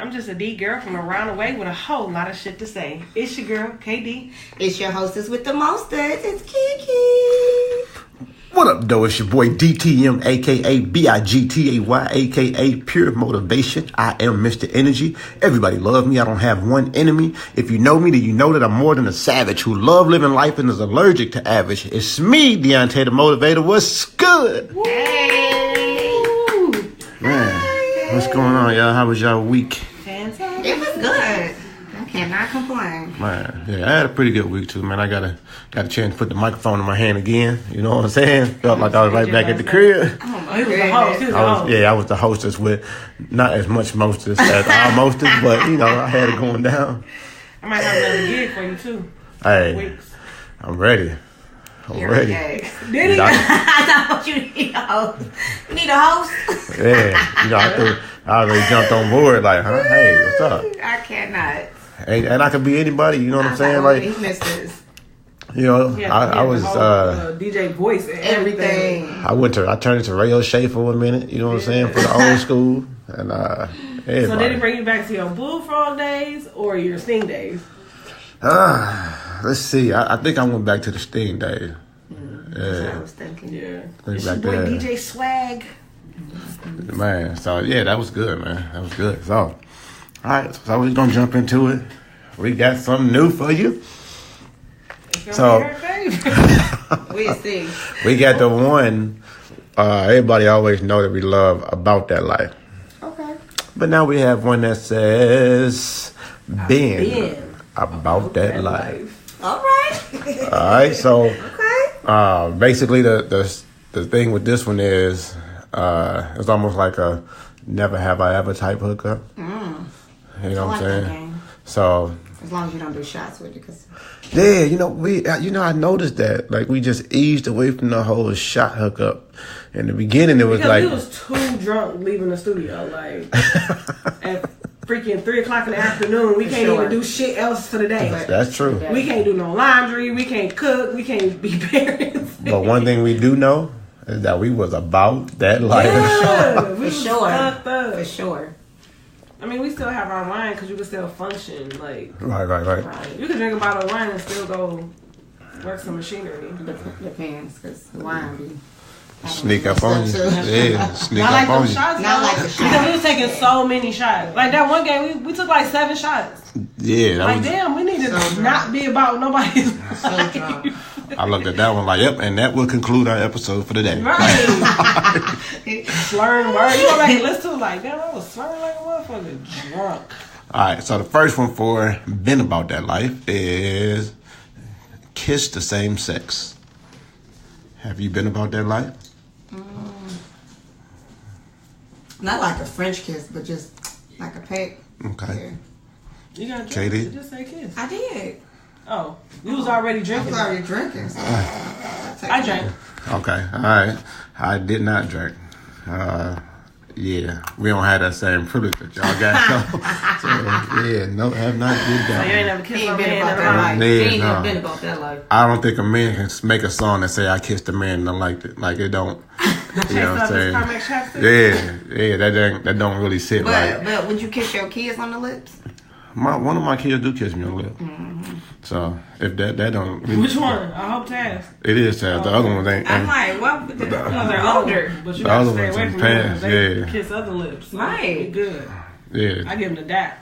I'm just a D girl from around the way with a whole lot of shit to say. It's your girl, KD. It's your hostess with the mostest. It's Kiki. What up, though? It's your boy DTM, a.k.a. BIGTAY, a.k.a. Pure Motivation. I am Mr. Energy. Everybody love me. I don't have one enemy. If you know me, then you know that I'm more than a savage who love living life and is allergic to average. It's me, Deontay the Motivator. What's good? Hey. Man, what's going on, y'all? How was y'all week? Fantastic. It was good. I cannot complain. Man, yeah, I had a pretty good week too, man. I got a chance to put the microphone in my hand again. You know what I'm saying? Felt like I was right back at the crib. Oh, He was the host. I was the hostess with not as much mostess as our mostess, but you know, I had it going down. I might have another gig for you too. Hey, Weeks. I'm ready. I'm ready. Did he? I thought you need a host. You need a host? Yeah, you know, I already jumped on board. Like, huh? Hey, what's up? I cannot. And I could be anybody. You know what I'm saying? Like, Like, he missed this. you know, I was DJ voice and everything. I turned into Radio Shay for a minute. You know what I'm saying? For the old school and everybody. So did he bring you back to your bullfrog days or your sting days? Let's see. I think I went back to the Sting days. That's what I was thinking. Yeah. Think It's your back boy there. DJ Swag. Man, so yeah, that was good, man. That was good. So, all right, so we're gonna jump into it. We got something new for you. So, We'll see. we got the one everybody always know that we love about that life. Okay. But now we have one that says been about that life. All right. All right, so Okay. basically the thing with this one is it's almost like a never have I ever type hookup. You know I what I'm like that saying? game. So As long as you don't do shots with it, because yeah, you know, I noticed that like we just eased away from the whole shot hookup. In the beginning, it was Because like we was too drunk leaving the studio, like at freaking 3:00 in the afternoon. We can't even do shit else for the day. that's true. We can't do no laundry. We can't cook. We can't be parents. But one thing we do know is that we was about that life. Yeah, we for was sure. fucked up. For sure. I mean, we still have our wine because you can still function. Like, Right. you can drink a bottle of wine and still go work some machinery. Depends, because the wine be... Sneak up on you. Yeah, sneak Not up like on them you. shots, Not though. like the shots. Because we was taking so many shots. Like that one game, we took like 7 shots. Yeah, that Like, was. damn, we need to So not be about nobody's So life. drunk. I looked at that one like, yep, and that will conclude our episode for the day. Right. Slurring words. You go back and listen to it like, damn, I was slurring like a motherfucker drunk. All right, so the first one for been about that life is kiss the same sex. Have you been about that life? Not like a French kiss, but just like a peck. Okay. You got KD? Just say kiss. I did. Oh, you was already I drinking. was already drinking. So I drank. Okay, all right. I did not drink. Yeah, we don't have that same privilege that y'all got. So yeah, no, have not did So you ain't that. never kissed He no ain't been man about in that a life. Yeah, He ain't no. never been about that life. I don't think a man can make a song that say I kissed a man and I liked it. Like it don't. You know what I'm saying? Yeah, that don't really sit right. But would you kiss your kids on the lips? One of my kids do kiss me on the lip. So if that don't really, Which one? I hope Taz. it is Taz. The other one ain't. I'm like, what? Because they're older. But you The gotta other stay ones away in from them. past, They yeah. kiss other lips. Right. Be good. Yeah. I give them the dap.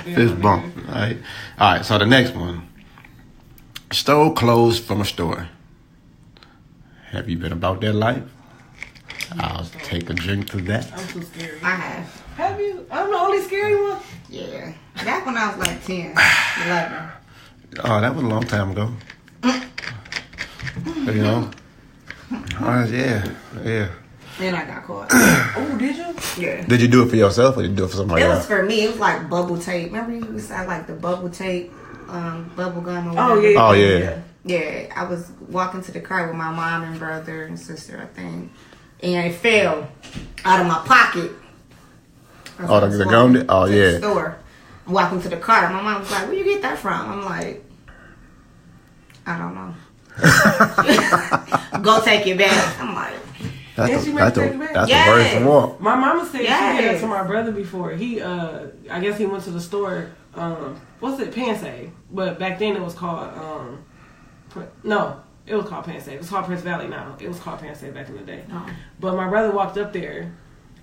Fist bump. All right. So the next one. Stole clothes from a store. Have you been about that life? I'll take a drink to that. I'm too scary. I have. Have you? I'm the only scary one. Yeah. Back when I was like 10, 11. Oh, that was a long time ago. You know? Yeah. Then I got caught. Oh, did you? Yeah. Did you do it for yourself or did you do it for somebody It was else? for me. It was like bubble tape. Remember you used to have like the bubble tape, bubble gum or Oh, whatever? yeah. Oh, yeah. Yeah, I was walking to the car with my mom and brother and sister, I think. And it fell out of my pocket. Oh, the gum did? Oh, To yeah. the store. I'm walking to the car. My mom was like, where you get that from? I'm like, I don't know. Go take it back. I'm like, That's she the made me take it back. worst walk. My mama said she did that to my brother before. He, I guess he went to the store. What's it? Pansay. But back then it was called. No, it was called Pansay. It's called Prince Valley now. It was called Pansay back in the day. Oh. But my brother walked up there,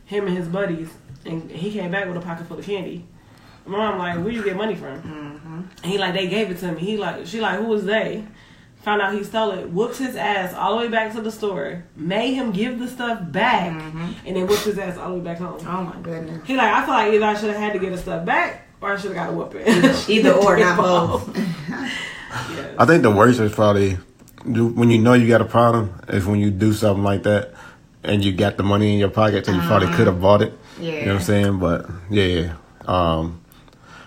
him and his buddies, and he came back with a pocket full of candy. My mom like, where you get money from? Mm-hmm. And he like, they gave it to me. She like, who was they? Found out he stole it, whooped his ass all the way back to the store, made him give the stuff back, and then whooped his ass all the way back home. Oh my goodness. He like, I feel like either I should have had to get the stuff back or I should have got a whooping. Either or, not both. Yes. I think the worst is probably when you know you got a problem is when you do something like that and you got the money in your pocket so you probably could have bought it. Yeah. You know what I'm saying? But yeah.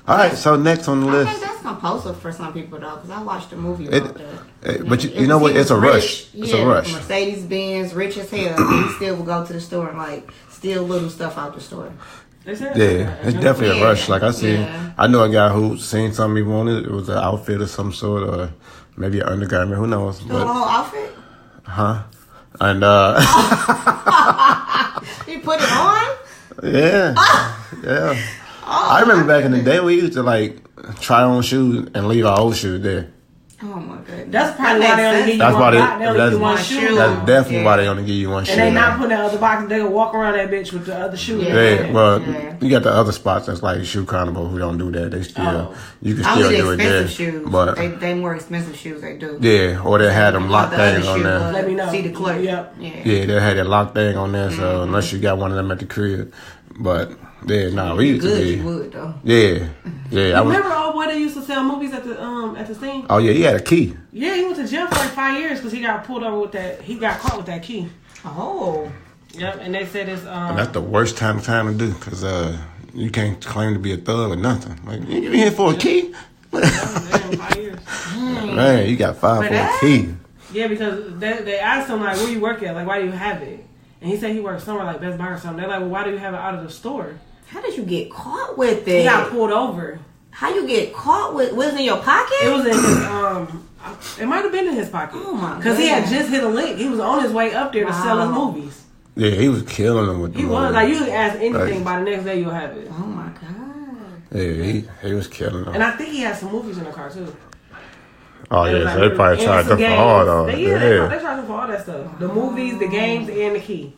All right, so next on the list. I think that's compulsive for some people though, because I watched a movie about that. But you know what? It's a rush. It's a rush. Mercedes Benz, rich as hell. He still will go to the store and like steal little stuff out the store. Yeah, it's definitely a rush. Like I know a guy who seen something he wanted. It was an outfit of some sort, or maybe an undergarment. Who knows? The whole outfit? Huh? And he put it on? Yeah. Yeah. I remember back in the day we used to like try on shoes and leave our old shoes there. Oh my goodness. That's probably why they only give you one shoe. That's definitely why they only give you one shoe. And they not putting that other box. They can walk around that bitch with the other shoe. You got the other spots that's like Shoe Carnival who don't do that. They still you can still do it there. Shoes. But they more expensive shoes they do. Yeah, or they had them lock things on there. Let me know. See the clerk. Yep. Yeah, they had that lock thing on there. So unless you got one of them at the crib, but. Yeah, we used to be. You would though. Yeah. Remember old boy that used to sell movies at the scene? Oh yeah, he had a key. Yeah, he went to jail for like 5 years because he got pulled over with that. He got caught with that key. Oh. Yep, and they said it's. And that's the worst time to do because you can't claim to be a thug or nothing. Like you here for a key? Damn, 5 years. Man, you got 5 for a key. Yeah, because they asked him like, where you work at? Like, why do you have it? And he said he worked somewhere like Best Buy or something. They're like, well, why do you have it out of the store? How did you get caught with it? He got pulled over. How you get caught with? Was it in your pocket? It was in his it might have been in his pocket. Oh my god! Because he had just hit a lick. He was on his way up there to sell his movies. Yeah, he was killing them with. He was like, you can ask anything by the next day you'll have it. Oh my god! Yeah, he was killing them. And I think he had some movies in the car too. Oh yeah, so they probably charged him for all those. They charged him for all that stuff. The movies, the games, and the key.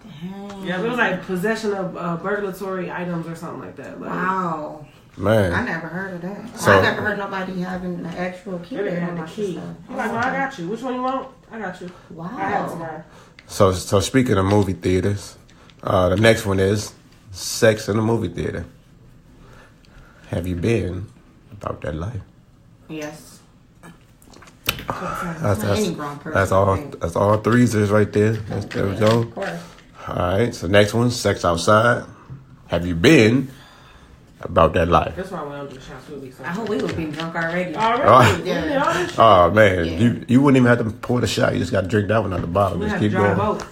Dang. Yeah, it was like possession of burglatory items or something like that. Like, wow. Man. I never heard of that. So, I never heard nobody having an actual key. They had the key. I'm like, well, I got you. Which one you want? I got you. Wow. I have tomorrow. So speaking of movie theaters, the next one is sex in the movie theater. Have you been about that life? Yes. That's all threes is right there. There we go. All right, so next one, sex outside. Have you been about that life? That's why I went to the shots with me. I hope we would be drunk already. Yeah. Oh man, you wouldn't even have to pour the shot. You just got to drink that one out the bottle. We just keep going. Drive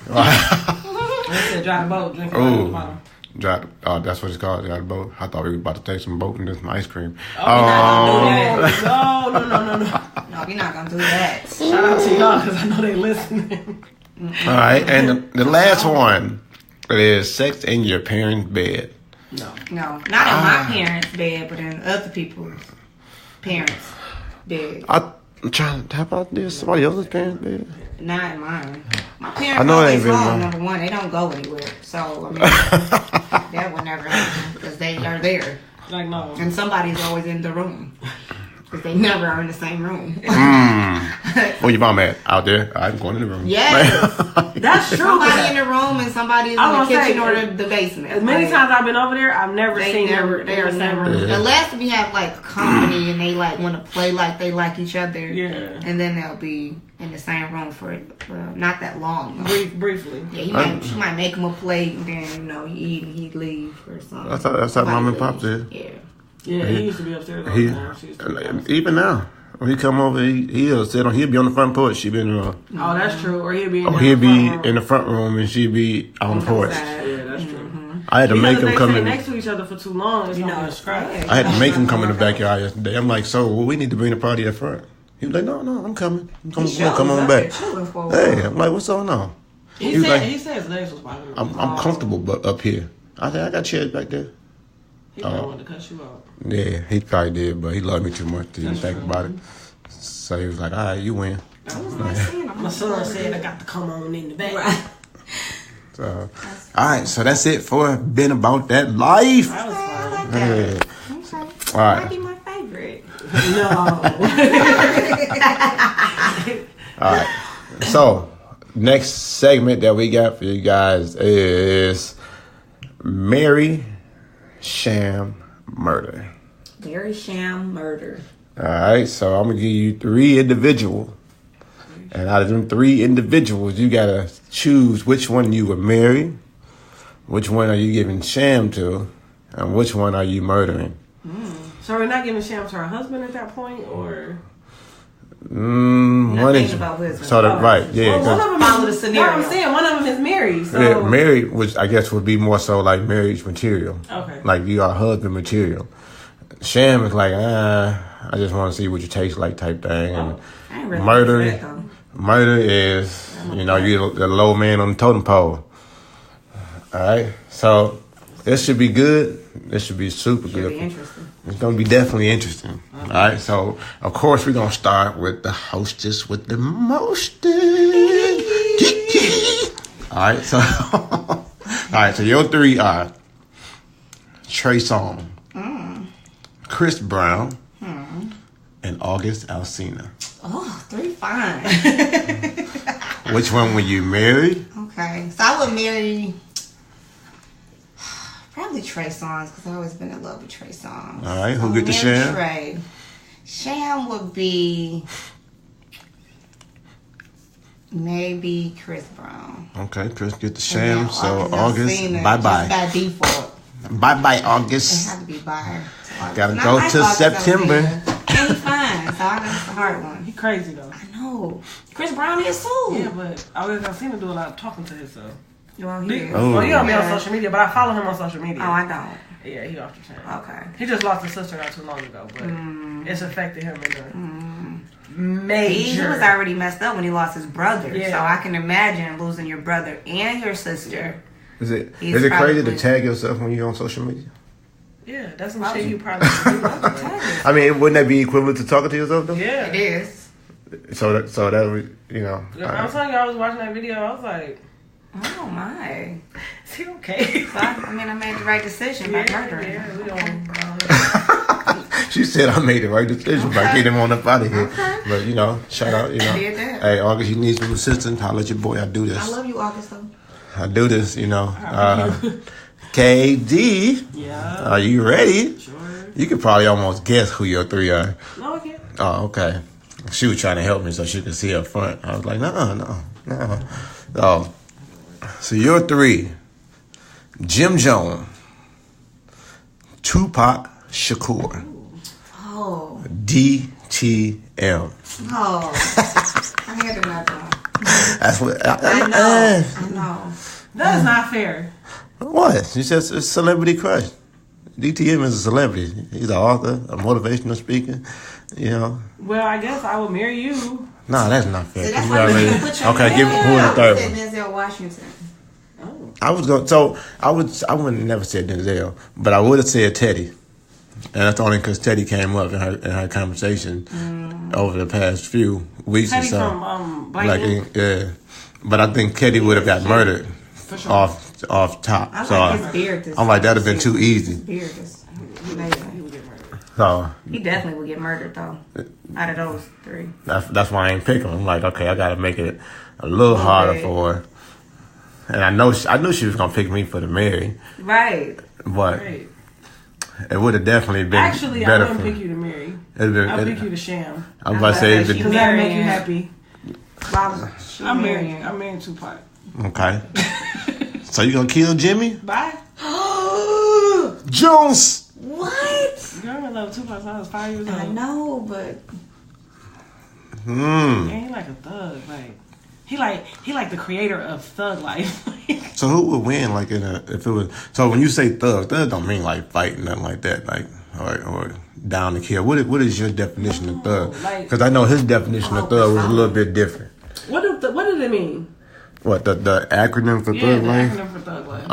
a boat. Drink it out of the bottle. Oh, that's what it's called, drive a boat. I thought we were about to take some boat and do some ice cream. No. No, we're not gonna do that. Shout out to y'all because I know they listening. All right, and the last one is sex in your parents' bed. No, not in my parents' bed, but in other people's parents' bed. I'm trying to tap out this somebody else's parents' bed. Not in mine. My parents always home, number one. They don't go anywhere. So, I mean, that would never happen because they are there. Like, no. And somebody's always in the room. Because they never are in the same room. Where your mom at? Out there? I'm going in the room. Yes. That's true. Somebody in the room and somebody is in the kitchen or the basement. As many times I've been over there, I've never seen them. They are never. Unless we have like company and they like want to play like they like each other. Yeah. And then they'll be in the same room for not that long. Briefly. Yeah, she might make him a plate and then, he eat and he'd leave or something. That's how mom and pop did. Yeah. Yeah, he used to be upstairs all the time. Even now. When he come over, he'll be on the front porch. She be in the room. Oh, that's true. Or he'll be in the front room and she'd be on the porch. Yeah, that's true. I had to make him come in next to each other for too long. It's not scratch. I had to make him come in the backyard yesterday. I'm like, so we need to bring the party up front. He was like, no, I'm coming. Come on back. Hey, I'm like, what's going on? He said his legs was bothering him. I'm comfortable, but up here. I said, I got chairs back there. He probably wanted to cut you out. Yeah, he probably did, but he loved me too much to even think about it. So he was like, all right, you win. My son said I got to come on in the back. Right. So, all right, so that's it for Been About That Life. That was fun. I like that. Okay. All right. Might be my favorite. No. All right. So, next segment that we got for you guys is Marry, Sham, Murder. Marry, sham, murder. All right, so I'm going to give you 3 individuals. And out of them 3 individuals, you got to choose which one you would marry, which one are you giving sham to, and which one are you murdering. So we're not giving sham to our husband at that point, or? One is about wisdom. So right, yeah. Well, one of them follow the scenario. No, I'm saying one of them is married. So. Yeah, married, which I guess would be more so like marriage material. Okay. Like you are husband material. Sham is like, I just want to see what you taste like type thing. And I ain't really murder is, you're the low man on the totem pole. All right, so this should be good. This should be super good. Be interesting. It's going to be definitely interesting. All right, so of course we're going to start with the hostess with the mostest. All right, so your 3 are Trey Songz, Chris Brown, and August Alsina. Oh, 3 fine. Which one would you marry? Okay, so I would marry probably Trey Songz because I've always been in love with Trey Songz. All right, who get the sham? Trey. Sham would be maybe Chris Brown. Okay, Chris get the sham. So August, Alsina, bye-bye. By default. Bye-bye, It August. had to be by her. So Gotta go to September. Ain't fine. So I that's the hard one. He crazy though. I know. Chris Brown is too. Yeah, but I've seen him do a lot of talking to himself. Well, he is. Oh. Well, he don't be on social media, but I follow him on social media. Oh, I don't. Yeah, he off the chain. Okay. He just lost his sister not too long ago, but it's affected him in a major. He was already messed up when he lost his brother. Yeah. So I can imagine losing your brother and your sister. Is it He's crazy probably- to tag yourself when you're on social media? Yeah, that's some shit you probably do. I mean, wouldn't that be equivalent to talking to yourself though? Yeah. It is. So that would, I'm telling you, I was watching that video. I was like, Oh my. is he okay? So I made the right decision by murdering Yeah, him. we don't. She said I made the right decision by getting him on up out of here. Okay. But shout out, Did that. Hey, August, you need some assistance? Holla at your boy. I do this. I love you, August, though. I do this, KD, Yeah. are you ready? Sure. You could probably almost guess who your 3 are. No, I can't. Oh, okay. She was trying to help me so she could see up front. I was like, no. Oh, so your 3, Jim Jones, Tupac Shakur, Oh. DTM. Oh. I had another one. That's what I know. That is not fair. What? She says it's celebrity crush. DTM is a celebrity. He's an author, a motivational speaker. Well, I guess I will marry you. Nah, that's not fair. See, that's You why already- you put your okay, give who is the third one? Denzel Washington. Oh. I was going. So I wouldn't never say Denzel, but I would have said Teddy, and that's only because Teddy came up in her conversation over the past few weeks Teddy or so. from Black Ink? Yeah, but I think Teddy would have got murdered sure. off top. I So like his beard. I'm like that'd have been too easy. His beard is He amazing. would get murdered. So He definitely would get murdered, though. Out of those 3. that's why I ain't picking him. I'm like, okay, I gotta make it a little harder for her. And I knew she was gonna pick me for the marry, Right. but Great. it would have definitely been Actually, I better wouldn't for pick you to marry. It'd I'll been, pick you to sham. I'm about to say it'd Because been, that'll make you happy. I'm marrying. marrying Tupac. okay. So you gonna kill Jimmy Bye. Jones? What? Girl, I love Tupac since I was 5 years old. I know, but Yeah, he like a thug. Like he like the creator of thug life. So who would win? Like if it was, so when you say thug don't mean like fighting, nothing like that. Like or down to kill. What is your definition of thug? like- Because I know his definition of thug was a little bit different. What did it mean? What the acronym for Thug Life? Yeah, the acronym for Thug Life.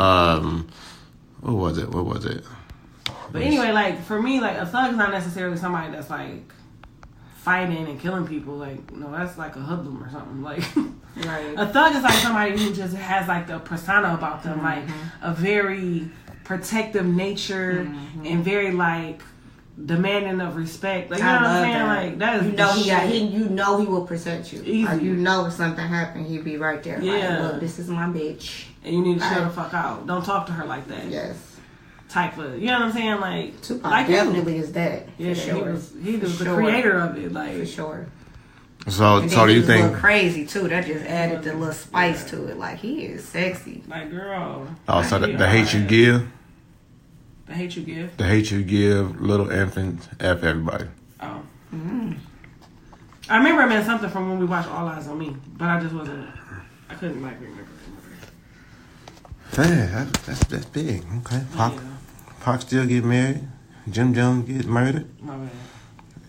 What was it? But anyway, like for me, like a thug is not necessarily somebody that's like fighting and killing people. Like no, that's like a hoodlum or something. Like Right. a thug is like somebody who just has like the persona about them, like a very protective nature and very like demanding of respect. Like you know what I'm saying? That. Like that is you know he will protect you. Easy. Like, you know if something happened, he'd be right there. Yeah. Like, look, this is my bitch. and you need to chill the fuck out. Don't talk to her like that. Yes. Type of, you know what I'm saying? Like Tupac like definitely is that. Yeah, For sure. he was the creator of it. Like For sure. So do you think? Crazy too. That just added the little spice to it. Like he is sexy. Like girl. Oh, so the hate you give. The hate you give. The hate you give, little infants, F everybody. Oh. I remember I meant something from when we watched All Eyes on Me, but I just wasn't. I couldn't like remember. Yeah, that's big. Okay, Pac still get married. Jim Jones get murdered. My bad.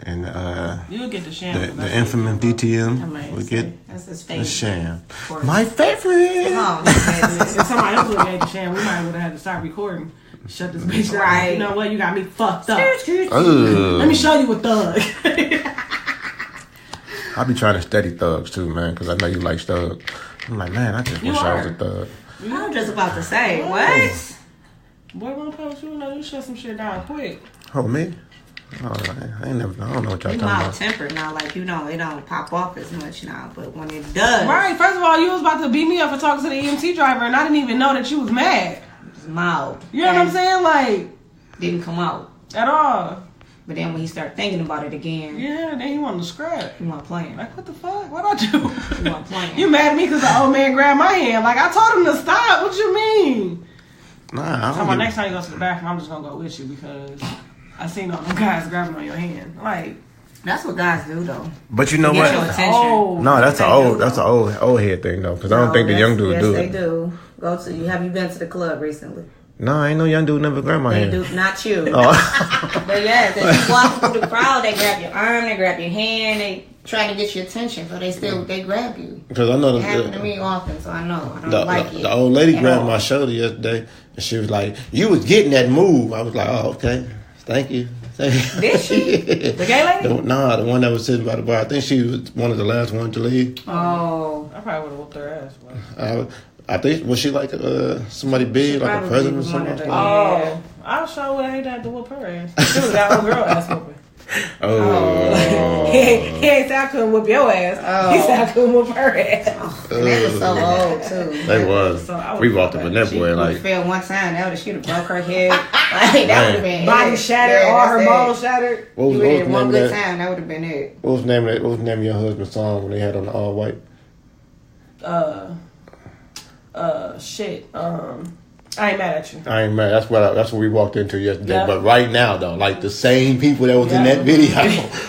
And You'll get the sham. the infamous DTM will get That's his the favorite. sham. My favorite. Oh, If somebody else would have made the sham, we might would have had to stop recording. Shut this bitch down. Right. You know what? You got me fucked up. Ugh. Let me show you a thug. I be trying to study thugs too, man, because I know you like thugs. I'm like, man, I just wish I was a thug. I was just about to say, what? Boy, when I post you, know you shut some shit down quick. Oh, me? Oh, I don't know what y'all talking You mild about. tempered now, like it don't pop off as much now, but when it does, Right. First of all, you was about to beat me up for talking to the EMT driver, and I didn't even know that you was mad. it's mild. You know what I'm saying? Like Didn't come out, at all. but then when he started thinking about it again, Yeah. Then he wanted to scrap. you want playing. Like what the fuck? What I do? You want playing. You mad at me because the old man grabbed my hand? Like I told him to stop. What you mean? Nah, So next time you go to the bathroom, I'm just gonna go with you because I seen all them guys grabbing on your hand. Like That's what guys do, though. But you know Get what? your attention. oh, No, that's They an do, old head thing though, because I don't think the young dudes do Yes, it. they do. Go to you. Have you been to the club recently? No, ain't no young dude never grabbed my They hand. do, not you. Oh. But yeah, if you walk through the crowd, they grab your arm, they grab your hand, they try to get your attention, but they grab you. Because I know It happened to me often, so I know. I don't the, like it. the old lady at grabbed all. my shoulder yesterday, and she was like, "You was getting that move." I was like, "Oh, okay, thank you." Did she? the gay lady? The one that was sitting by the bar. I think she was one of the last ones to leave. Oh. I probably would have whooped her ass. I think, was she like somebody big, like a probably president or was one something? of Oh, I sure would hate that to whoop her ass. She was that old girl ass whooping. Oh. He ain't say I couldn't whoop your ass. He said I couldn't whoop her ass. And they were so old, too. They was. So I We was walked up in that She boy would like, fell one time, she'd have broke her head. Like, that would have been Body it. shattered, Yeah, all her that's bones it. shattered. what was You the had name one of good that? time, that would have been it. What was the name of your husband's song when they had on the all white? Shit. I ain't mad at you. I ain't mad. That's what we walked into yesterday. Yeah. But right now though, like the same people that was in that video,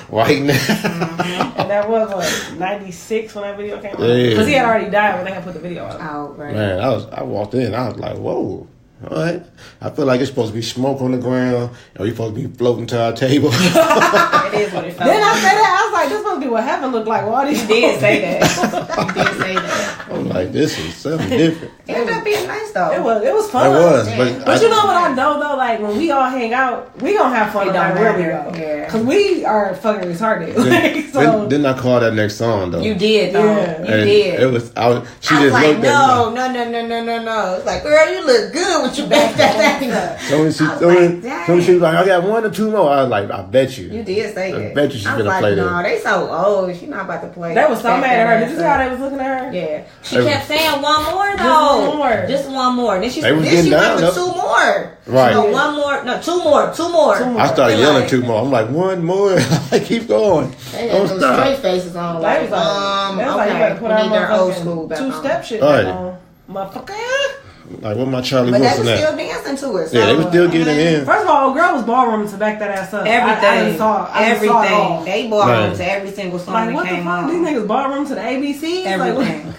right now. And that was what 96 when that video came out. Yeah. Because he had already died when they had put the video out. Oh, right. Man, I walked in. I was like, whoa. All right. I feel like it's supposed to be smoke on the ground, and we supposed to be floating to our table. It is what it felt Then I like. said that I was like, this must be what heaven looked like. Well, all these You did say that. You did say that. I'm like, this is something different. It ended up being nice, though. It was fun. It was, But you know what I know though? Like when we all hang out, we gonna have fun It no don't matter where we matter. go. Yeah. Cause we are fucking retarded. Like, so Didn't I call that next song though? You did, though. Yeah. You And did. It was. She I was just like, looked at no. It's like, girl, you look good with your back that thing up. me. So I was like, when she was like, I got 1 or 2 more. I was like, I bet you. You did say that. I bet you she's I was gonna like, play no, that. they so old. She not about to play. they was so back mad at her. that Did you see ass how up. they was looking at her? Yeah. She They kept saying one more though. Just one more. Just one more. Then she They was then getting she down, went with though. 2 more. Right. No, one more. No, two more. I started They yelling like- 2 more. I'm like, 1 more. I keep going. They had Don't those stop. straight faces on. They Like, was like, you okay, better put we our need their old motherfucking school back two-step on. shit Right. back on. Motherfucker. Like, what my Charlie But they Wilson was at? still dancing to it. So, Yeah, they was still getting in. First of all, old girl was ballroom to back that ass up. Everything. I just saw it everything. all. They bought Right. on to every single song Like, that what the came fuck? on. These niggas ballroom to the ABCs? Everything. Like,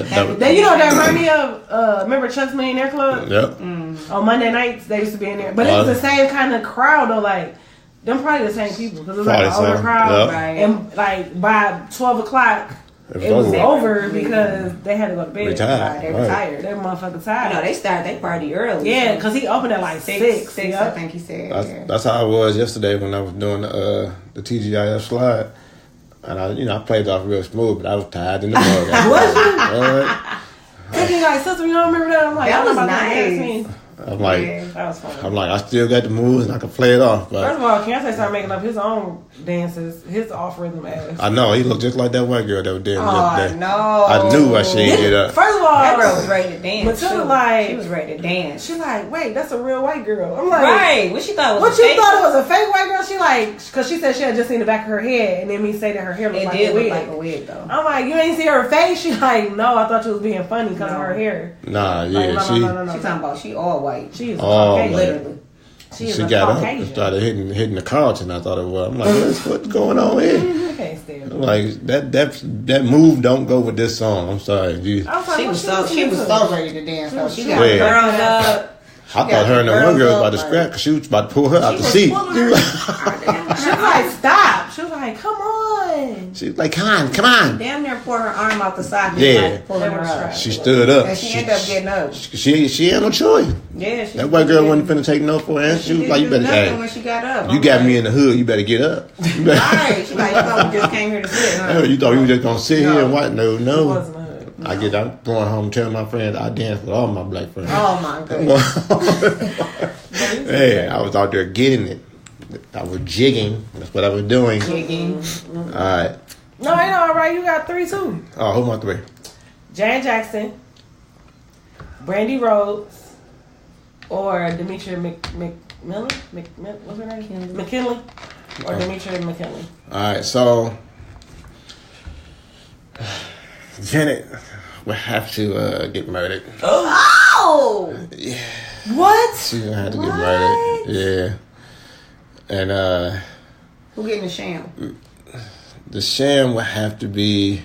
That- they, you know what that remind me of? Remember Chuck's Millionaire Club? Yep. On Monday nights, they used to be in there. But it was the same kind of crowd, though. Like, them probably the same people. Because it was like an Probably older so. crowd. Yep. Right. And, like, by 12 o'clock, It was over because they had to go to bed. They were tired. They were motherfucking tired. No, they started their party early. Yeah, because he opened at like 6. I think he said. That's how I was yesterday when I was doing the TGIF slide. And I played it off real smooth, but I was tired in the mug. Was you? Thinking like, sister, you don't remember that? I'm like, that was nice. I'm like, that was fun. I'm like, I still got the moves and I can play it off. But first of all, Keisha started making up his own dances, his off rhythm ass. I know he looked just like that white girl that was dancing yesterday. No, I knew why she didn't get up. First of all, that girl was ready to dance. Matilda she was ready to dance. She like, wait, that's a real white girl. I'm like, right? What she thought was? What you thought it was a fake white girl? She like, because she said she had just seen the back of her head, and then me say that her hair looked like a wig. Like a wig though. I'm like, you ain't see her face? She like, no, I thought you was being funny because of her hair. Nah, yeah, like, no. She talking about she all white. She is Caucasian, literally. She got up and started hitting the Carlton. I thought it was. I'm like, what's going on here? I can't stand it. Like that move don't go with this song. I'm sorry. She was so ready to dance. Though. She got girls up. I thought her and the one girl was about to scrap because she was about to pull her out the seat. She was like, stop. She was like, come on. She was like, come on. Damn near pour her arm out the side. Yeah. Pulling her up. She stood up. And she ended up getting up. She had no choice. Yeah. That white girl wasn't finna take no for an answer. She was like, you better, hey, when she got up. You got me in the hood. You better get up. Right. She like, you thought we just came here to sit, huh? You thought we were just gonna sit here and what? No. It wasn't a hood. I'm going home telling my friends I danced with all my black friends. Oh my goodness. Hey, I was out there getting it. I was jigging. That's what I was doing. Jigging. All right. No, ain't all right. You got 3 too. Oh, who am I 3? Janet Jackson, Brandy Rhodes, or Demetria McMillan? What's her name? McKinley. Or Demetria McKinley. All right, so Janet will have to get murdered. Oh! Yeah. What? She's gonna have to get murdered. Yeah. And who getting the sham? The sham would have to be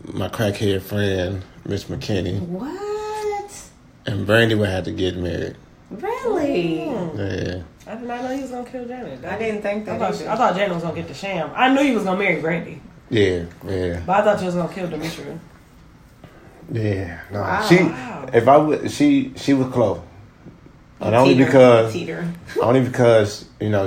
my crackhead friend, Miss McKinney. What? And Brandy would have to get married. Really? Yeah. I did not know he was gonna kill Janet. I didn't think that. I thought Janet was gonna get the sham. I knew he was gonna marry Brandy. Yeah. But I thought you was gonna kill Demetria. Yeah. No. Wow. She was close. And only because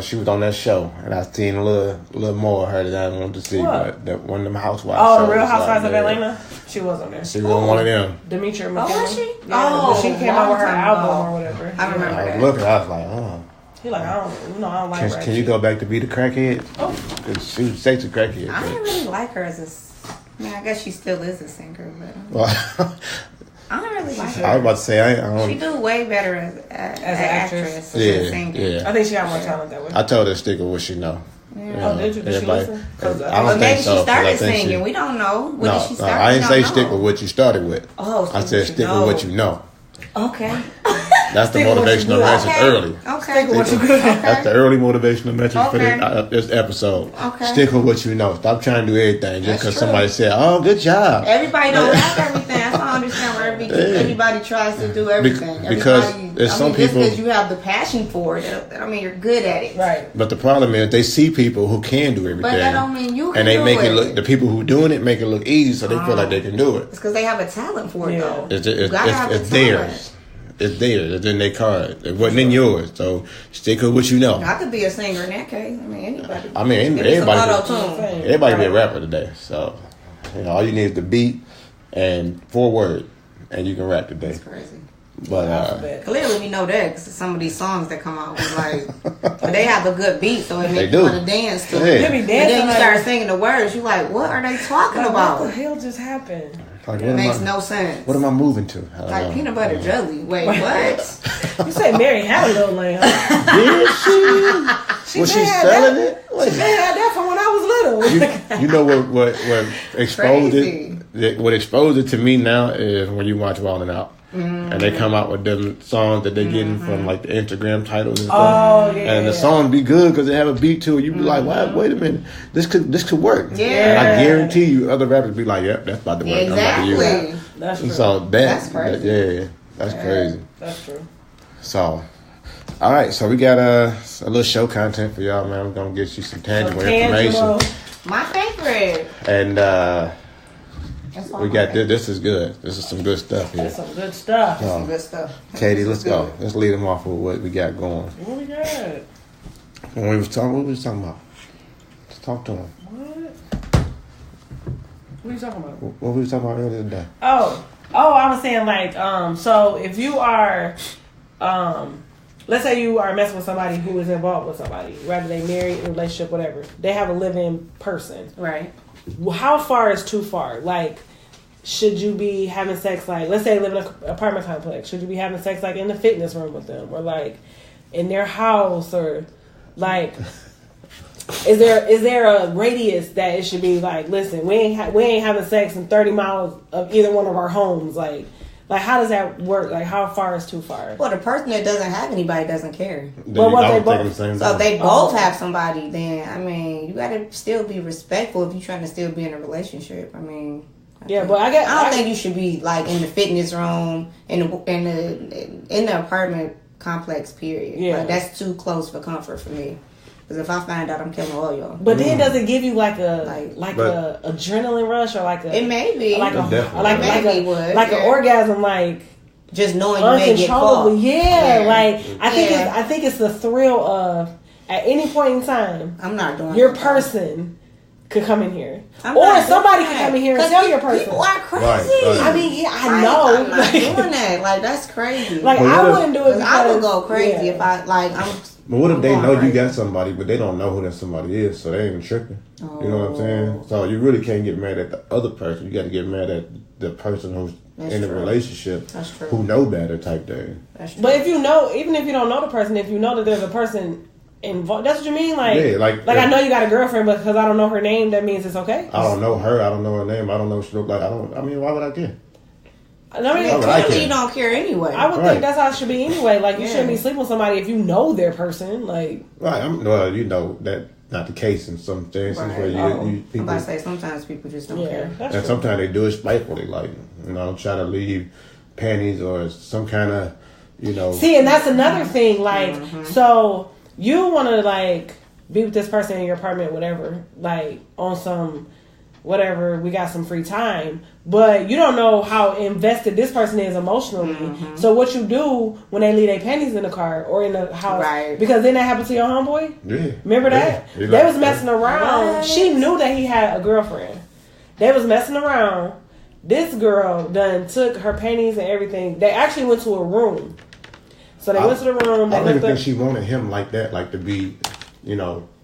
she was on that show, and I seen a little more of her than I wanted to see. But that one of them housewives. Oh, the Real Housewives of Atlanta. She was on there. She was one of them. Demetria McKinley. Oh, was she? Yeah, she came out with her album or whatever. I remember that. I was looking. I was like, oh. He like, I don't like. Can you go back to be the crackhead? Oh, because she was sexy crackhead. I didn't really like her I guess she still is a singer, but Well, I don't really like her. I was about to say I don't. She do way better as an actress. Yeah, As a singer. yeah. I think she got more talent that way. I told her to stick with what she know. Yeah. Oh, did you? Did she listen? I don't think so. Maybe she started singing. We don't know. When did she start? I didn't say stick with what you started with. Oh, I said stick with what you know. Okay. That's the motivational message early. Okay. That's the early motivational message for this episode. Okay. Stick with what you know. Stop trying to do everything just because somebody said, "Oh, good job." Everybody don't have everything. That's why I understand where everybody tries to do everything. Because there's some people. Just because you have the passion for it, I mean, you're good at it. Right. But the problem is they see people who can do everything. But that don't mean you can and they do make it. look. The people who doing it make it look easy, so they feel like they can do it. It's because they have a talent for it, though. It's theirs. It's theirs. It's in their card. It wasn't in yours. So stick with what you know. I could be a singer in that case. I mean, anybody. Everybody can be a rapper today. So all you need is the beat and 4 words, and you can rap today. That's crazy. But clearly we know that because some of these songs that come out was like, but they have a good beat, so it makes you want to dance to it. Yeah. And then you start singing the words. You like, what are they talking about? What the hell just happened? Like, it makes no sense. What am I moving to? Like peanut butter jelly. Wait, what? You said Mary had a little lamb. Did she? Was she selling it? She had that from when I was little. You know what exposed it? What exposed it to me now is when you watch Wildin' Out. Mm-hmm. And they come out with them songs that they're getting from like the Instagram titles and stuff. Oh, yeah. And the song be good because they have a beat to it. You be like, wow, wait a minute, this could work. Yeah. And I guarantee you, other rappers be like, yep, that's about to work. Exactly. I'm about to use it. That's true. So that's crazy. That's crazy. That's true. So, all right, so we got a little show content for y'all, man. We're gonna get you some tangible information. My favorite. And We got this. This is good. This is some good stuff here. That's some good stuff. Some good stuff. KD, let's go. Let's lead them off with what we got going. What we got? When we was talking, what we was talking about? Let's talk to him. What are you talking about? What we was talking about earlier today? Oh, I was saying like, so if you are, let's say you are messing with somebody who is involved with somebody, whether they married, in a relationship, whatever, they have a living person. Right. How far is too far? Like, should you be having sex, like, let's say you live in an apartment complex, should you be having sex, like, in the fitness room with them, or, like, in their house, or, like, is there a radius that it should be, like, listen, we ain't having sex in 30 miles of either one of our homes, like, how does that work? Like, how far is too far? Well, the person that doesn't have anybody doesn't care. But what they both, so if they both have somebody, then, I mean, you gotta still be respectful if you're trying to still be in a relationship. I mean... Yeah, but I don't think you should be like in the fitness room in the apartment complex. Period. Yeah, like, that's too close for comfort for me. Because if I find out, I'm killing all y'all. But then does it give you like a adrenaline rush or like a? It may be like an orgasm, like just knowing you may get caught. Yeah, like I think it's the thrill of at any point in time. I'm not doing your person. Could come in here, or somebody could come in here and tell your person. People are crazy. Right. I mean, I know. I'm not doing that. Like, that's crazy. Like, I wouldn't do it because I would go crazy if I like. But what if they know you got somebody, but they don't know who that somebody is, so they ain't even tripping? Oh. You know what I'm saying? So you really can't get mad at the other person. You got to get mad at the person who's in the relationship who know better type thing. That's true. But if you know, even if you don't know the person, if you know that there's a person involved, that's what you mean? Like, yeah, like I know you got a girlfriend, but because I don't know her name, that means it's okay? I don't know her. I don't know her name. I don't know what she look like. I mean, why would I care? I mean, clearly you don't care anyway. I would think that's how it should be anyway. Like, you shouldn't be sleeping with somebody if you know their person. Like, right. Well, you know that not the case in some instances where you people. I'm about to say sometimes people just don't care, and sometimes they do it spitefully, like try to leave panties or some kind of See, and that's another thing. Like, so you want to like be with this person in your apartment, whatever, like on some. Whatever, we got some free time, but you don't know how invested this person is emotionally. So what you do when they leave their panties in the car or in the house, right? Because then that happened to your homeboy. Yeah, remember that they was messing around. What? She knew that he had a girlfriend. They was messing around. This girl done took her panties and everything. They actually went to a room. So they went to the room. I don't even think she wanted him like that, like to be,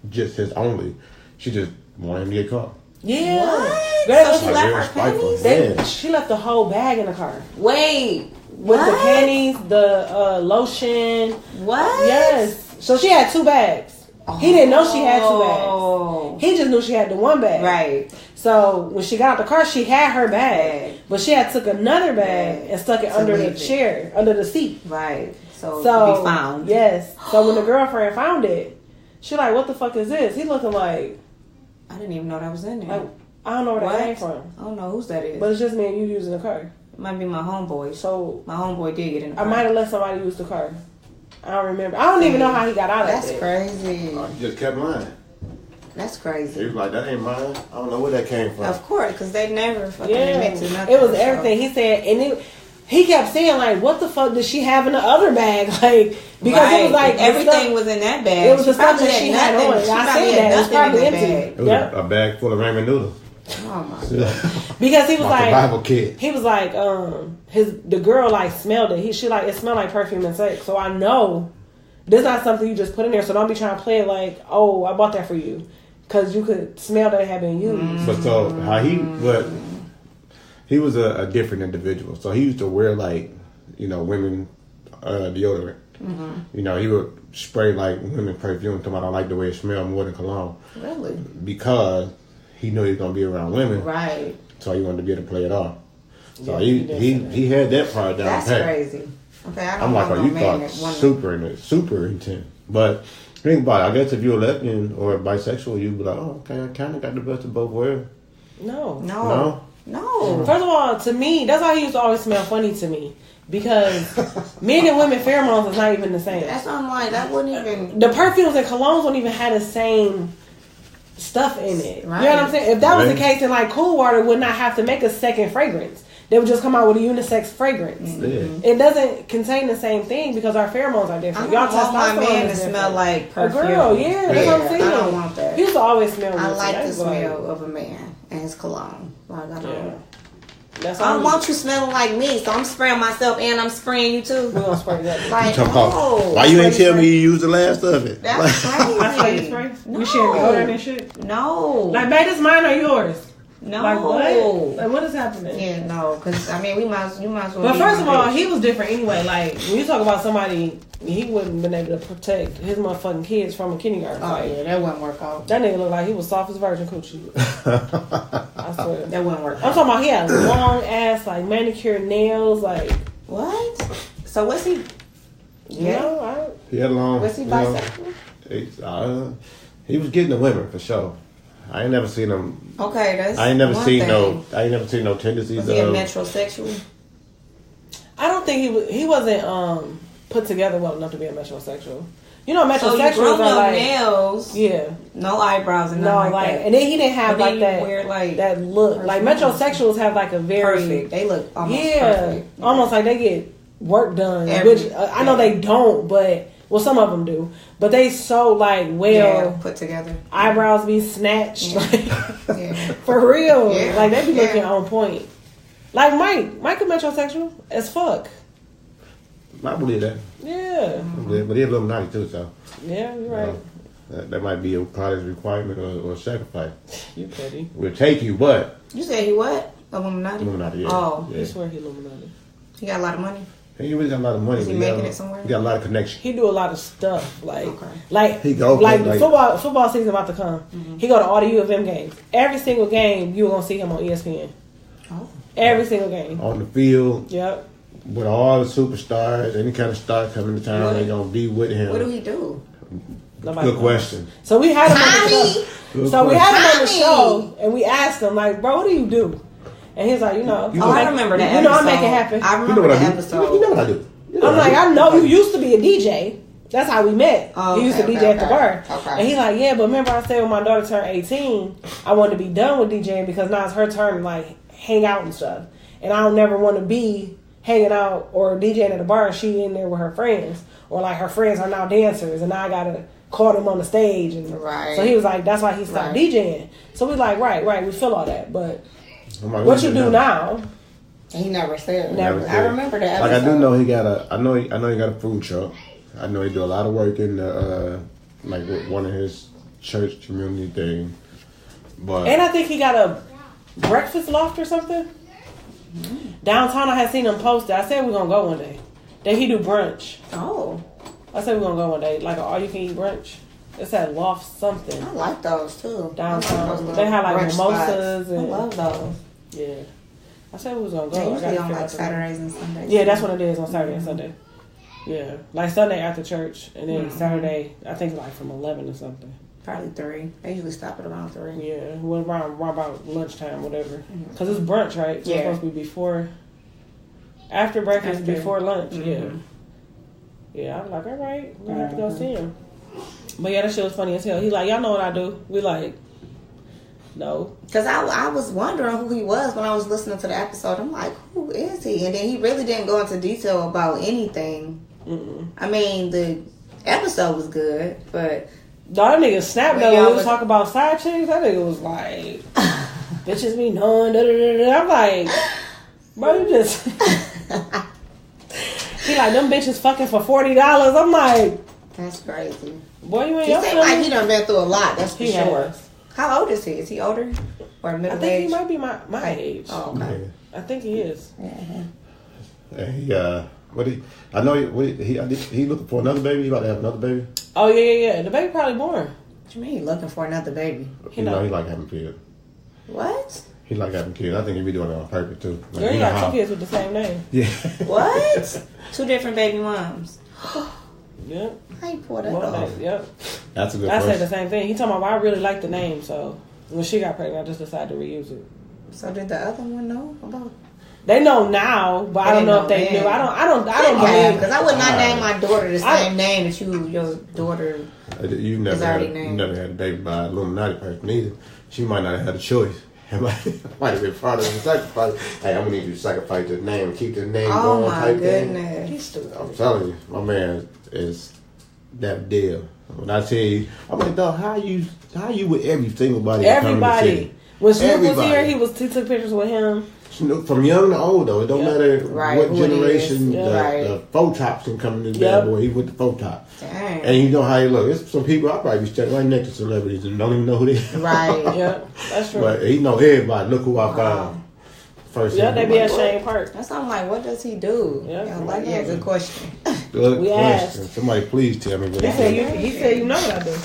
just his only. She just wanted him to get caught. Yeah. What? Girl, so she left her panties? She left the whole bag in the car. Wait. With the panties, the lotion. What? Yes. So she had 2 bags. He didn't know she had 2 bags. He just knew she had the 1 bag. Right. So when she got out the car, she had her bag. But she had took another bag and stuck it under the chair, under the seat. Right. So to be found. Yes. So when the girlfriend found it, she like, what the fuck is this? He looking like... I didn't even know that was in there. Like, I don't know where that came from. I don't know whose that is. But it's just me and you using the car. It might be my homeboy. So my homeboy did get in the car. I might have let somebody use the car. I don't remember. I don't even know how he got out of it. That's crazy. He just kept lying. That's crazy. He was like, that ain't mine. I don't know where that came from. Of course, because they never fucking admit to nothing. It was everything. He said, and he kept saying, like, what the fuck did she have in the other bag? Like, because it was like... everything was in that bag. It was the stuff that she had on. I said that. It was probably empty. It was a bag full of ramen noodles. Oh, my God. Because he was like... survival kit. He was like, the girl, like, smelled it. It smelled like perfume and sex. So I know this is not something you just put in there. So don't be trying to play it like, oh, I bought that for you. Because you could smell that it had been used. But so, how he was a different individual. So he used to wear like, women deodorant. He would spray like women perfume. Talking about I like the way it smelled more than cologne. Really? Because he knew he was gonna be around women. Right. So he wanted to be able to play it off. So he had that part down pat. That's crazy. Okay, I don't I'm like, know you thought super intense. But think about it. I guess if you're a lesbian or bisexual, you'd be like, oh, okay, I kind of got the best of both worlds. No. First of all, to me, that's why he used to always smell funny to me. Because men and women pheromones is not even the same. That's not like that wouldn't even... The perfumes and colognes don't even have the same stuff in it. Right. You know what I'm saying? If that was the case, then like Cool Water would not have to make a second fragrance. They would just come out with a unisex fragrance. Mm-hmm. It doesn't contain the same thing because our pheromones are different. I don't want my man to smell like perfume. A girl, that's what I'm saying. I don't want that. He used to always smell. I like the smell of a man and his cologne. Like I don't. That's I don't want you smelling like me, so I'm spraying myself and I'm spraying you too. We're gonna spray that. Like, why you ain't tell me you used the last of it? That's crazy. I spray spray. No. You share deodorant and shit. No. Like, babe, this mine or yours? No. Like what? Like what is happening? Yeah, no, because I mean, you might as well. But first of all, he was different anyway. Like when you talk about somebody, he wouldn't been able to protect his motherfucking kids from a kindergarten fight. Yeah, that wouldn't work out. That nigga looked like he was soft as virgin coochie. I swear. That wouldn't work out. I'm talking about he had long ass, like manicured nails, like what? So what's he? Yeah, he had long. Was he bisexual? He was getting the women for sure. I ain't never seen him. Okay, that's. I ain't never seen thing. I ain't never seen no tendencies. Was he a metrosexual? I don't think he wasn't put together well enough to be a metrosexual. You know, so you metrosexuals are like nails, no eyebrows, and nothing like that. And then he didn't have but like that weird, like that look. Like metrosexuals have like a very perfect. They look almost perfect. Almost like they get work done. Which I know they don't, but some of them do. But they so like put together. Eyebrows be snatched, for real. Yeah. Like they be looking on point. Like Mike is metrosexual as fuck. I believe that. Yeah. But he's Illuminati too, so. Yeah, you're right. That might be a part of his requirement or sacrifice. You petty. We'll take you, but. You said he what? Illuminati? Illuminati, yeah. Oh. I swear he Illuminati. He got a lot of money? He really got a lot of money. Is he making it somewhere? He got a lot of connections. He do a lot of stuff. Like he go like football season about to come. Mm-hmm. He go to all the U of M games. Every single game you gonna see him on ESPN. Oh. Every single game. On the field. Yep. With all the superstars, any kind of star coming to town, they gonna be with him. What do he do? Good question. So we had him on the show. We had him on the show, and we asked him, like, bro, what do you do? And he's like, I remember that. You know, I make it happen. I remember the episode. You know what I do. I'm like, I know you used to be a DJ. That's how we met. Oh, he used to DJ at the bar. Okay. And he's like, yeah, but remember I said when my daughter turned 18, I wanted to be done with DJing because now it's her turn to like hang out and stuff. And I don't never want to be hanging out or DJing at the bar and she in there with her friends. Or like her friends are now dancers and now I got to call them on the stage. And so he was like, that's why he stopped DJing. So we like, right, we feel all that. But what you do now? He never said. Never. I remember that episode. Like I do know he got a. I know he got a food truck. I know he do a lot of work in the like with one of his church community thing. But and I think he got a breakfast loft or something. Mm-hmm. Downtown, I had seen him post it. I said we're gonna go one day. Then he do brunch. Oh. I said we're gonna go one day, like an all-you-can-eat brunch. It's at Loft something. I like those too. Downtown, they have like mimosas and I love those. Yeah. I said we was gonna go. They usually on like Saturdays and Sundays. Yeah, that's what it is on Saturday and Sunday. Yeah, like Sunday after church, and then Saturday, I think like from 11 or something. Probably 3. They usually stop at around 3. Yeah, well, around about lunchtime, whatever. Because it's brunch, right? So it's supposed to be before, after breakfast, before lunch. Yeah. Yeah, I'm like, all right, we're gonna have to go see him. But yeah, that shit was funny as hell. He's like, y'all know what I do? We like, no. Because I was wondering who he was when I was listening to the episode. I'm like, who is he? And then he really didn't go into detail about anything. Mm-mm. I mean, the episode was good, but... That nigga snapped though. When we was talking about side chicks, that nigga was like, bitches be knowing, da-da-da-da. I'm like, bro, you just... He like, them bitches fucking for $40. I'm like... That's crazy. Boy, you ain't... He seems like he done been through a lot, that's for sure. Has. How old is he? Is he older? Or middle age? I think he might be my age. Oh, okay. I think he is. Yeah. I know he looking for another baby. He about to have another baby. Oh yeah. The baby probably born. What you mean he looking for another baby? He like having kids. What? He like having kids. I think he be doing it on purpose too. Like, girl, he got 2 kids with the same name. Yeah. What? 2 different baby moms. Yep. How you pull that off? Yep. That's a good I question. said the same thing. He told me, well, I really like the name, so when she got pregnant, I just decided to reuse it. So did the other one know about? They know now, but I don't know if they knew. I don't believe, because I would not name my daughter the same name that your daughter You never had a baby by an Illuminati person either. She might not have had a choice. Might have been part of the sacrifice. Hey, I'm gonna need you to sacrifice this name and keep this name going. Type thing. He's stupid. I'm telling you, my man is that deal. When I tell you, I'm like, dog, how you with every single body? Everybody. When Snoop was here, he took pictures with him. From young to old, though. It don't matter what generation the faux tops can come in this bad boy. He with the faux top. Dang. And you know how he look. It's some people I probably be standing right next to celebrities and don't even know who they are. Right. Yeah, that's true. But he know everybody. Look who I found. First. Yeah, they be at Shane Park. That's something like, what does he do? Yeah, good question. Good question. Asked. Somebody please tell me what he said you know what I do.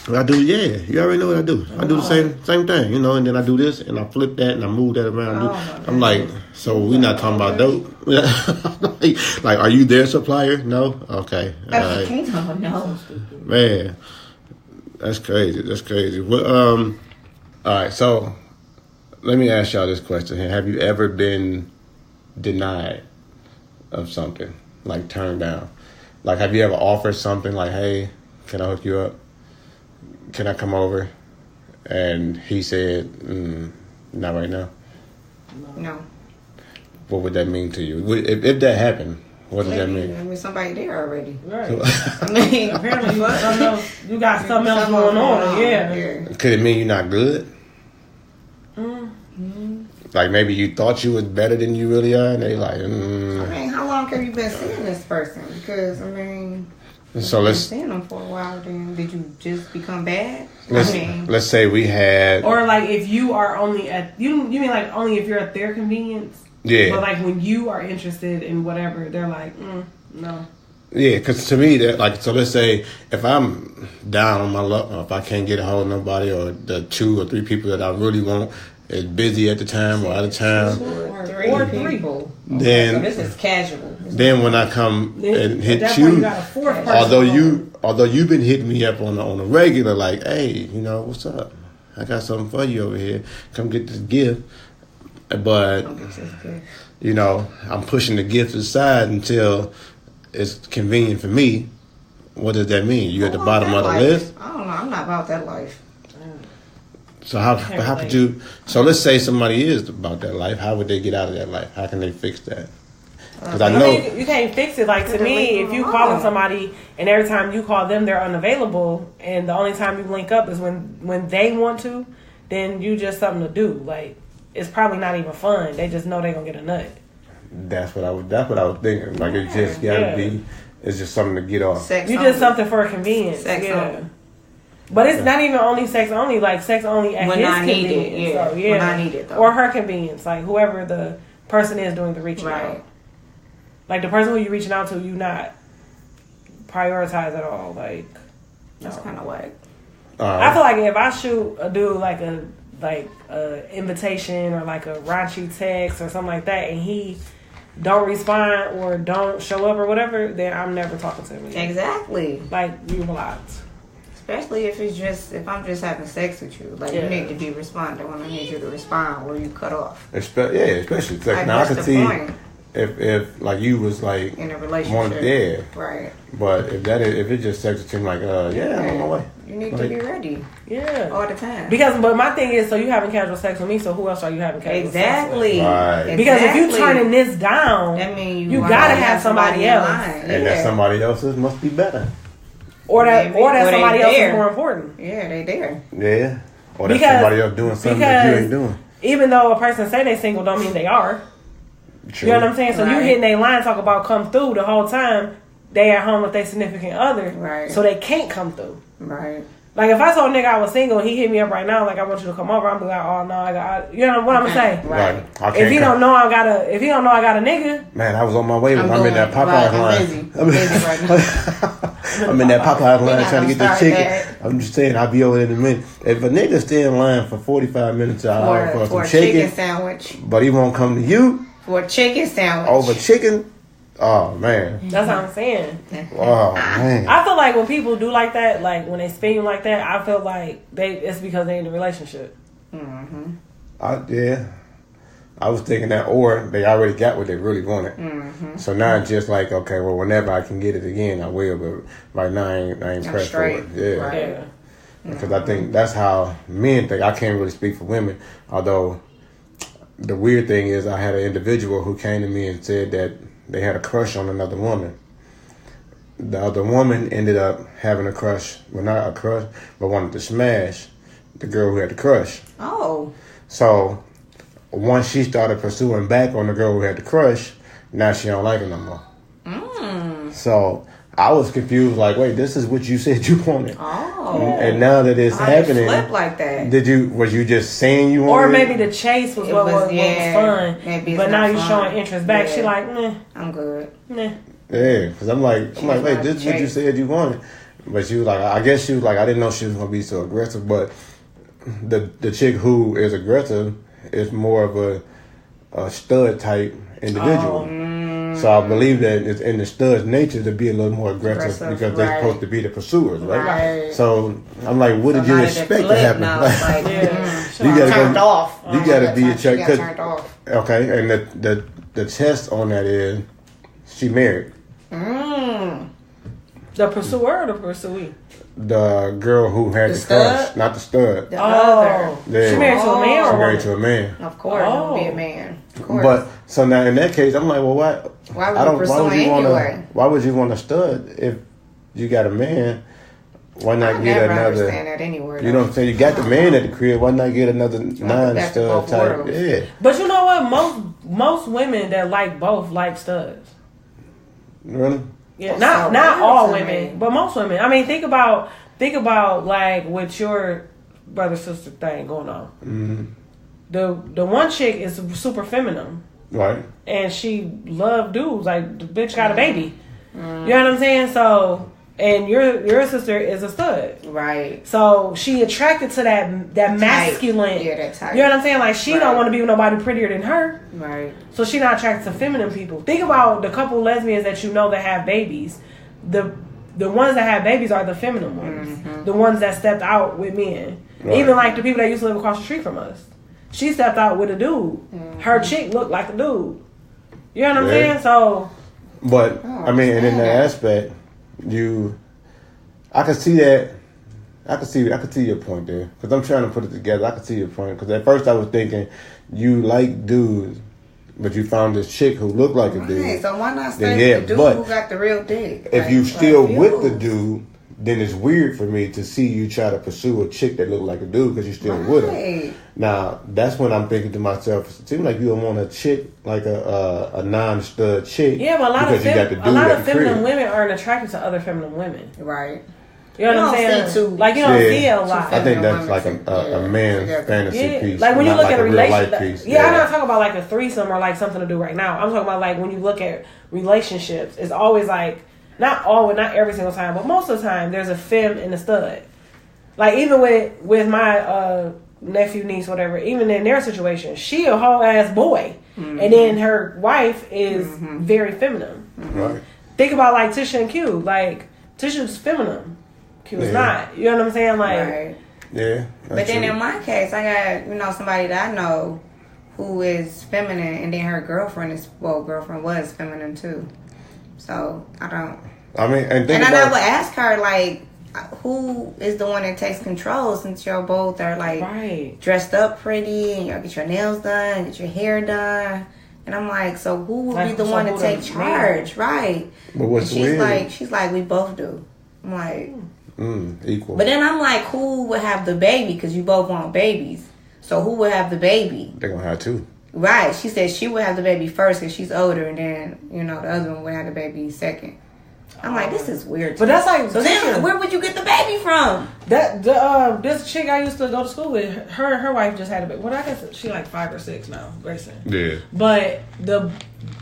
I do, yeah. You already know what I do. I do the same thing, you know, and then I do this, and I flip that, and I move that around. I'm like, so we're not talking about dope? Like, are you their supplier? No? Okay. No. Man, that's crazy. Well, all right, so let me ask y'all this question. Have you ever been denied of something, like turned down? Like, have you ever offered something like, hey, can I hook you up? Can I come over? And he said, not right now. No. What would that mean to you? If that happened, what does that mean? I mean, somebody there already. Right. I mean, apparently you got something else going on. Yeah. Could it mean you're not good? Like maybe you thought you was better than you really are, and they like, I mean, how long have you been seeing this person? Because, I mean... So let's seeing them for a while. Then did you just become bad? Let's say we had, or like if you are only at you mean like only if you're at their convenience. Yeah. But like when you are interested in whatever, they're like, no. Yeah, because to me that like so let's say if I'm down on my luck, or if I can't get a hold of nobody, or the 2 or 3 people that I really want is busy at the time or out of town, or three people. Then so this is casual. Then when I come and hit you, although you've been hitting me up on a regular, like, hey, you know, what's up? I got something for you over here. Come get this gift. But you know, I'm pushing the gift aside until it's convenient for me. What does that mean? You at the bottom of the list? I don't know. I'm not about that life. So how could you? So let's say somebody is about that life. How would they get out of that life? How can they fix that? Because I know you can't fix it. Like to me, if you calling somebody and every time you call them they're unavailable, and the only time you link up is when they want to, then you just something to do. Like it's probably not even fun. They just know they're gonna get a nut. That's what I was thinking. Like it just gotta be. It's just something to get off. You just something for convenience. Only. But it's not even only sex only, like sex only at when his I convenience. Need it, yeah. So, yeah. When I need it, though. Or her convenience, like whoever the person is doing the reaching out. Like the person who you're reaching out to, you not prioritize at all. Like that's kind of whack. I feel like if I shoot a dude like a invitation or like a raunchy text or something like that, and he don't respond or don't show up or whatever, then I'm never talking to him again. Exactly. Like you relax. Especially if I'm just having sex with you. Like, you need to be responding when I need you to respond, or you cut off. Especially sex. Like, now I can see if like you was like in a relationship. Right. But if it's just sex, it seems like I'm on my way. You need to be ready. Yeah. All the time. But my thing is, so you having casual sex with me, so who else are you having casual sex with? Right. Because if you turning this down, that means you gotta have somebody else. And that somebody else's must be better. Or that somebody else is more important. Yeah, they there. Yeah. Or that somebody else doing something that you ain't doing. Even though a person say they single, don't mean they are. True. You know what I'm saying? So you hitting their line, talk about come through the whole time. They at home with their significant other. Right. So they can't come through. Right. Like if I told a nigga I was single and he hit me up right now, like I want you to come over, I'm be like, oh no, I got, you know what I'm saying? Right. If he don't know I got a nigga. Man, I was on my way. I'm in that Popeye line. I'm busy right now. I'm in that Popeye line trying to get the chicken. I'm just saying, I'll be over there in a minute. If a nigga stay in line for 45 minutes for some chicken sandwich, but he won't come to you for a chicken sandwich over chicken. Oh man, that's what I'm saying. Oh man, I feel like when people do like that, like when they spin like that, I feel like it's because they in a relationship. Mm-hmm. Yeah, I was thinking that, or they already got what they really wanted. Mm-hmm. So now it's just like, okay, well, whenever I can get it again, I will. But right now, I ain't pressed for it. Yeah. Right. Because I think that's how men think. I can't really speak for women. Although, the weird thing is I had an individual who came to me and said that they had a crush on another woman. The other woman ended up having a crush. Well, not a crush, but wanted to smash the girl who had the crush. Oh. So, once she started pursuing back on the girl who had the crush, now she don't like her no more. So, I was confused, like, wait, this is what you said you wanted. Oh. And now that it's happening, flip like that. Was you just saying you wanted? Or maybe the chase was what was fun, but now you're showing interest back. She like, nah, I'm good. Nah. Yeah, because I'm like, wait, this is what you said you wanted. But she was like, I guess she was like, I didn't know she was gonna be so aggressive. But the chick who is aggressive is more of a stud type individual. So I believe that it's in the stud's nature to be a little more aggressive because they're supposed to be the pursuers, right? So I'm like, what did you expect to happen? You gotta turned off. You gotta be a chick. Turned off. Okay, and the test on that is she married. The pursuer or the pursuee? The girl who had the crush, not the stud. The other. Yeah. She married to a man or She married to a man. Of course, it would be a man. Of course. But so now in that case, I'm like, well, what? Why would you pursue anyway? Why would you want a stud if you got a man? Why not get another? I understand that anywhere. You know what I'm saying? You got the man at the crib. Why not get another non-stud type? Yeah. But you know what? Most women that like both like studs. Really? Yeah, not all women, but most women. I mean, think about like with your brother sister thing going on. The one chick is super feminine, right? And she loved dudes. Like the bitch got a baby. You know what I'm saying? So, and your sister is a stud, right? So she attracted to that masculine. Yeah, that type. You know what I'm saying? Like she don't want to be with nobody prettier than her, right? So she not attracted to feminine people. Think about the couple lesbians that you know that have babies. The ones that have babies are the feminine ones. The ones that stepped out with men. Right. Even like the people that used to live across the street from us. She stepped out with a dude. Her chick looked like a dude. You know what I'm saying? So. But I mean, and in that aspect, I can see that. I can see your point there because I'm trying to put it together. I can see your point because at first I was thinking you like dudes, but you found this chick who looked like a dude. So why not stay with the dude who got the real dick? If you still with the dude, then it's weird for me to see you try to pursue a chick that look like a dude because you're still with her. Now that's when I'm thinking to myself, it seems like you don't want a chick like a non-stud chick. Yeah, but a lot of feminine women aren't attracted to other feminine women. Right. You know what I'm saying? Like you don't see a lot. I think that's like a man's fantasy piece. Like when you look at a relationship, piece. I'm not talking about like a threesome or like something to do right now. I'm talking about like when you look at relationships, it's always like not every single time, but most of the time there's a femme and a stud. Like even with my nephew, niece, whatever, even in their situation, she a whole ass boy, and then her wife is very feminine. Right. Think about like Tisha and Q. Like Tisha's feminine. Q is not. You know what I'm saying? Like, right. Yeah. But then in my case, I got somebody that I know who is feminine, and then her girlfriend was feminine too. So I don't. I mean, and I would ask her like, who is the one that takes control since y'all both are like dressed up pretty and y'all get your nails done, get your hair done. And I'm like, so who will be the one to take charge, right? But what's weird? She's like, we both do. I'm like. Equal. But then I'm like, who would have the baby? Because you both want babies. So who would have the baby? They're going to have two. Right. She said she would have the baby first because she's older. And then, the other one would have the baby second. I'm like, this is weird. But that's like... So then, where would you get the baby from? This chick I used to go to school with, her wife just had a baby. Well, I guess she's like 5 or 6 now, Grayson. Yeah. But the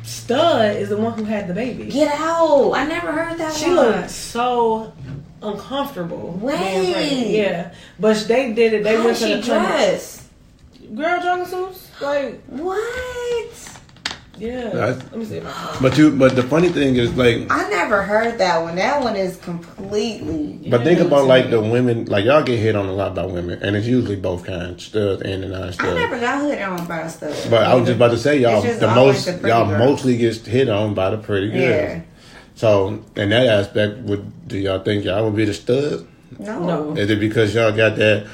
stud is the one who had the baby. Get out. I never heard that She looked so... uncomfortable. Wait. Yeah. But they did it. They went to the dress? Girl jogging suits? Like what? Yeah. Let me see. But the funny thing is, like, I never heard that one. That one is completely. But think about like the women, like y'all get hit on a lot by women, and it's usually both kinds, studs and the non-studs. I never got hit on by a stud. But I was just about to say, y'all mostly get hit on by the pretty girls. Yeah. So in that aspect, do y'all think y'all would be the stud? No. Is it because y'all got that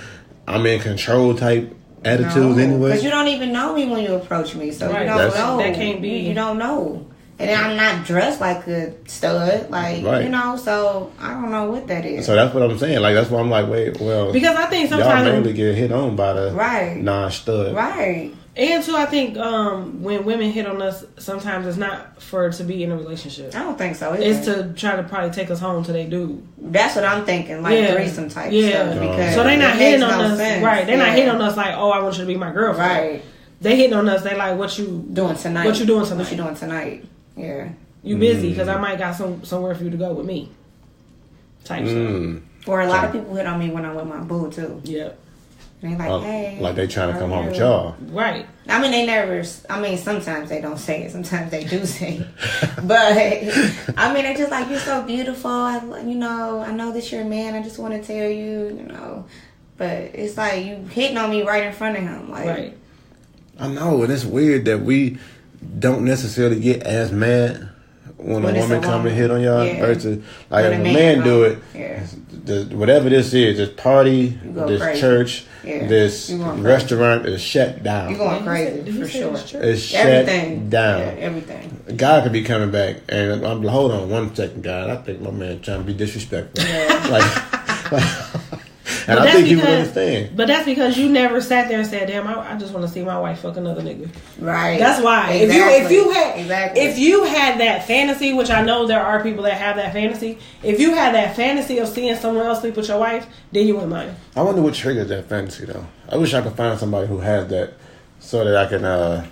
I'm in control type attitudes anyway? Because you don't even know me when you approach me, so you don't know. That can't be. You don't know. And then I'm not dressed like a stud, like, you know, so I don't know what that is. So that's what I'm saying. Like, that's why I'm like, wait, well. Because I think sometimes. Y'all mainly get hit on by the non-stud. Right. And too, I think when women hit on us, sometimes it's not for to be in a relationship. I don't think so either. It's to try to probably take us home to they dude. That's what I'm thinking, like threesome type stuff. Because so they not hitting on us, right? They're not hitting on us like, oh, I want you to be my girlfriend. Right. They hitting on us. They like, what you doing tonight? What you doing tonight? What you doing tonight? Yeah. You busy because I might got somewhere for you to go with me. Type stuff. Or a lot of people hit on me when I'm with my boo too. Yep. And they like, hey. Like they trying to come home with y'all. Right. I mean, they never, sometimes they don't say it. Sometimes they do say it. But, I mean, they're just like, you're so beautiful. I know that you're a man. I just want to tell you, But it's like you hitting on me right in front of him. Like, right. I know. And it's weird that we don't necessarily get as mad when a woman come and hit on y'all versus like if a man do it, whatever this is, this party, this crazy. Church, this restaurant is shut down. You're going crazy for sure. It's shut down. Yeah, everything. A guy could be coming back, and I'm hold on 1 second, guy. I think my man trying to be disrespectful. Yeah. And I think he would understand. But that's because you never sat there and said, damn, I just want to see my wife fuck another nigga. Right. That's why. Exactly. If you had that fantasy, which I know there are people that have that fantasy, if you had that fantasy of seeing someone else sleep with your wife, then you wouldn't mind. I wonder what triggers that fantasy, though. I wish I could find somebody who has that so that I can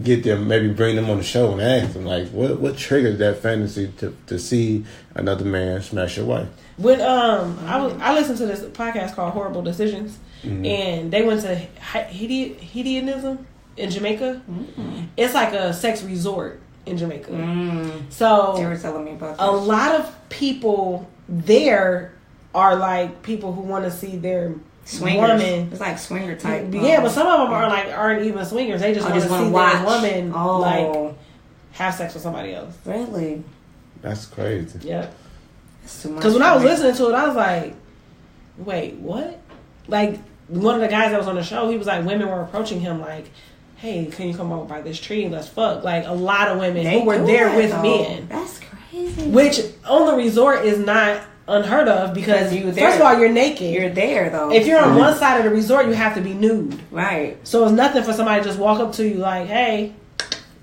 get them, maybe bring them on the show and ask them, like, what triggers that fantasy to see another man smash your wife? When I listened to this podcast called Horrible Decisions, and they went to hedonism in Jamaica. Mm-hmm. It's like a sex resort in Jamaica. So they were telling me about this. A lot of people there are like people who want to see their swingers. Woman. It's like swinger type. Yeah, but some of them aren't even swingers. They just want to see their woman like have sex with somebody else. Really? That's crazy. Yep. Because when I was listening to it, I was like, wait, what? Like, one of the guys that was on the show, he was like, women were approaching him like, hey, can you come over by this tree and let's fuck? Like, a lot of women who were there with men. That's crazy. Which, on the resort, is not unheard of because, first of all, you're naked. You're there, though. If you're on one side of the resort, you have to be nude. Right. So it's nothing for somebody to just walk up to you like, hey...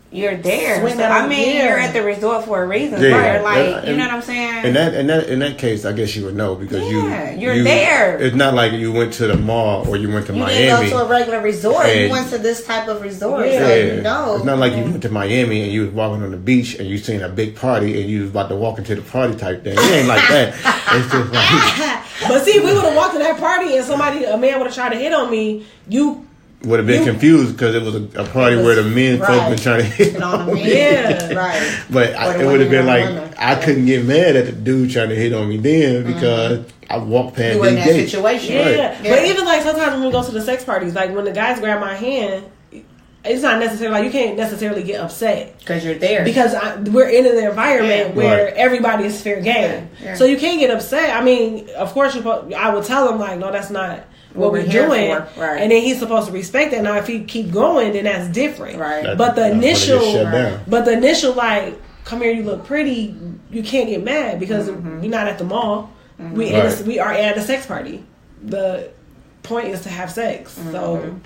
You're there. So, I mean, you're at the resort for a reason. Yeah. Right? Like, you know what I'm saying? In that case, I guess you would know because you're there. It's not like you went to the mall or you went to Miami. You didn't go to a regular resort. You went to this type of resort. Yeah. So you know. It's not like you went to Miami and you was walking on the beach and you seen a big party and you was about to walk into the party type thing. It ain't like that. It's just like. But see, if we would have walked to that party and a man would have tried to hit on me, you would have been confused because it was a party where the men folk been trying to hit on me. Yeah, right. But it would have been like I couldn't get mad at the dude trying to hit on me then because I walked past these gates. Situation. Yeah. But even like sometimes when we go to the sex parties, like when the guys grab my hand, it's not necessarily like you can't necessarily get upset because you're there because we're in an environment where everybody is fair game. Yeah. So you can't get upset. I mean, of course, I would tell them like, no, that's not what we're doing, right. And then he's supposed to respect that. Now, if he keep going, then that's different, right? But the initial, like, come here, you look pretty. You can't get mad because we're not at the mall. Mm-hmm. We are at a sex party. The point is to have sex. So,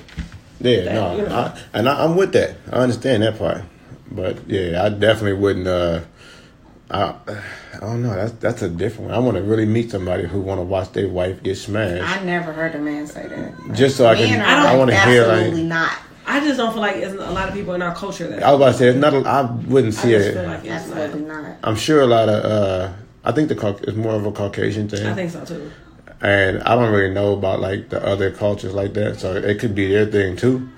I'm with that. I understand that part, but yeah, I definitely wouldn't. I don't know. That's a different one. I want to really meet somebody who want to watch their wife get smashed. I never heard a man say that. Just so I want to hear. Absolutely not. I just don't feel like there's a lot of people in our culture that. I was about to say it's not. I wouldn't see it. Feel like absolutely not. I'm sure a lot of. I think it's more of a Caucasian thing. I think so too. And I don't really know about like the other cultures like that, so it could be their thing too.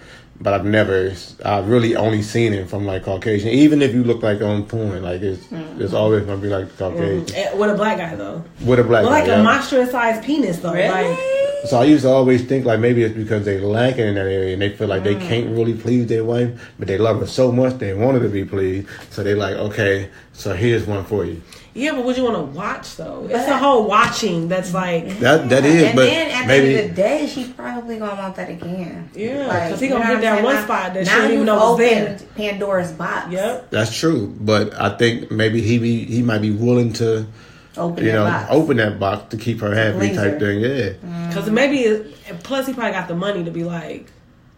I've really only seen it from like Caucasian. Even if you look like on porn, like it's always gonna be like Caucasian. With a black guy though. With a black guy, like a monstrous sized penis though. Really? Like, so I used to always think like maybe it's because they lacking in that area and they feel like they can't really please their wife, but they love her so much they want her to be pleased. So they like, okay, so here's one for you. Yeah, but would you want to watch though? It's the whole watching that's like that is. And but then at the end of the day, she's probably gonna want that again. Yeah, because he gonna get that one spot that she don't even know was there. Pandora's box. Yep, that's true. But I think maybe he might be willing to open that box to keep her happy type thing. Yeah, because plus he probably got the money to be like,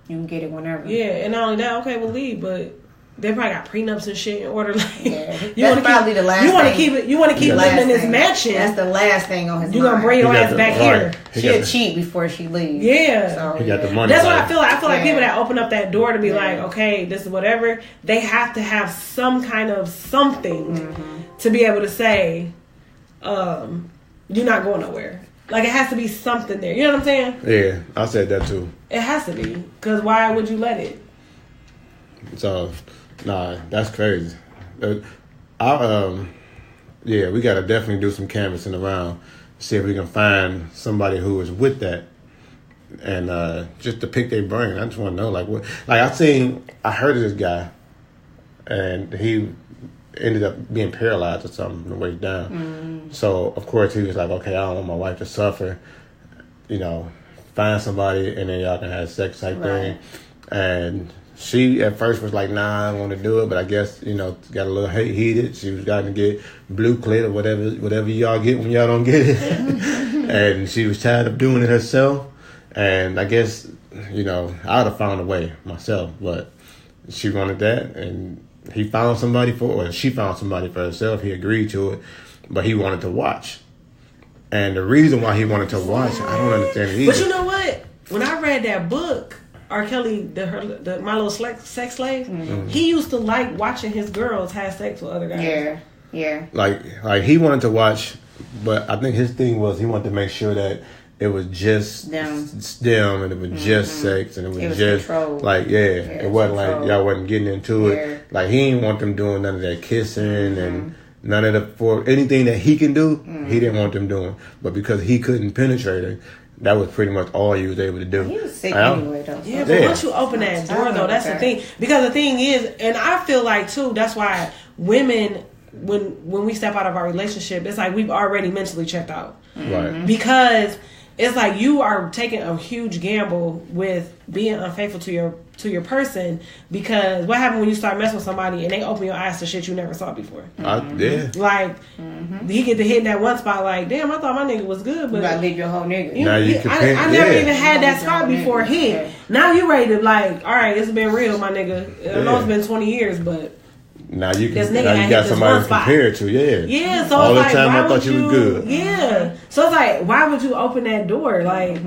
you can get it whenever. Yeah, and not only that, okay, we'll leave, but they probably got prenups and shit in order. Like, that's probably the last. You want to keep it. You want to keep living in this mansion. That's the last thing on his mind. You gonna bring your ass back here? She'll cheat before she leaves. Yeah, so, he got the money. That's what I feel like. I feel like people that open up that door to be like, okay, this is whatever. They have to have some kind of something to be able to say, you're not going nowhere. Like it has to be something there. You know what I'm saying? Yeah, I said that too. It has to be, because why would you let it? So. Nah, that's crazy. We gotta definitely do some canvassing around, see if we can find somebody who is with that, and just to pick their brain. I just want to know, like, what? Like I heard of this guy, and he ended up being paralyzed or something on the way down. So of course he was like, okay, I don't want my wife to suffer. You know, find somebody and then y'all can have sex type thing, and. She at first was like, nah, I don't want to do it, but I guess, got a little heated. She was going to get blue clit or whatever y'all get when y'all don't get it. And she was tired of doing it herself. And I guess, I would have found a way myself, but she wanted that. And she found somebody for herself. He agreed to it, but he wanted to watch. And the reason why he wanted to watch, I don't understand it either. But you know what? When I read that book, R. Kelly, My Little Sex Slave, he used to like watching his girls have sex with other guys. Yeah. Like he wanted to watch, but I think his thing was he wanted to make sure that it was just them and it was just sex and it was just controlled. Like it wasn't controlled. Like y'all wasn't getting into it. Like he didn't want them doing none of that kissing and none of for anything that he can do. He didn't want them doing, but because he couldn't penetrate her. That was pretty much all he was able to do. He was sick anyway, though. Yeah, but once you open that door, though, that's the thing. Because the thing is, and I feel like, too, that's why women, when we step out of our relationship, it's like we've already mentally checked out. Right. Because it's like you are taking a huge gamble with being unfaithful to your person, because what happened when you start messing with somebody and they open your eyes to shit you never saw before? Like he get to hit that one spot like, damn, I thought my nigga was good, but you gotta leave your whole nigga. I never even had that spot before hit. Now you ready to like, all right, it's been real, my nigga. I know it's been 20 years, but now you got somebody to compare it to, yeah. So all it's the like, time why I thought you was good. Yeah. So it's like, why would you open that door? Like,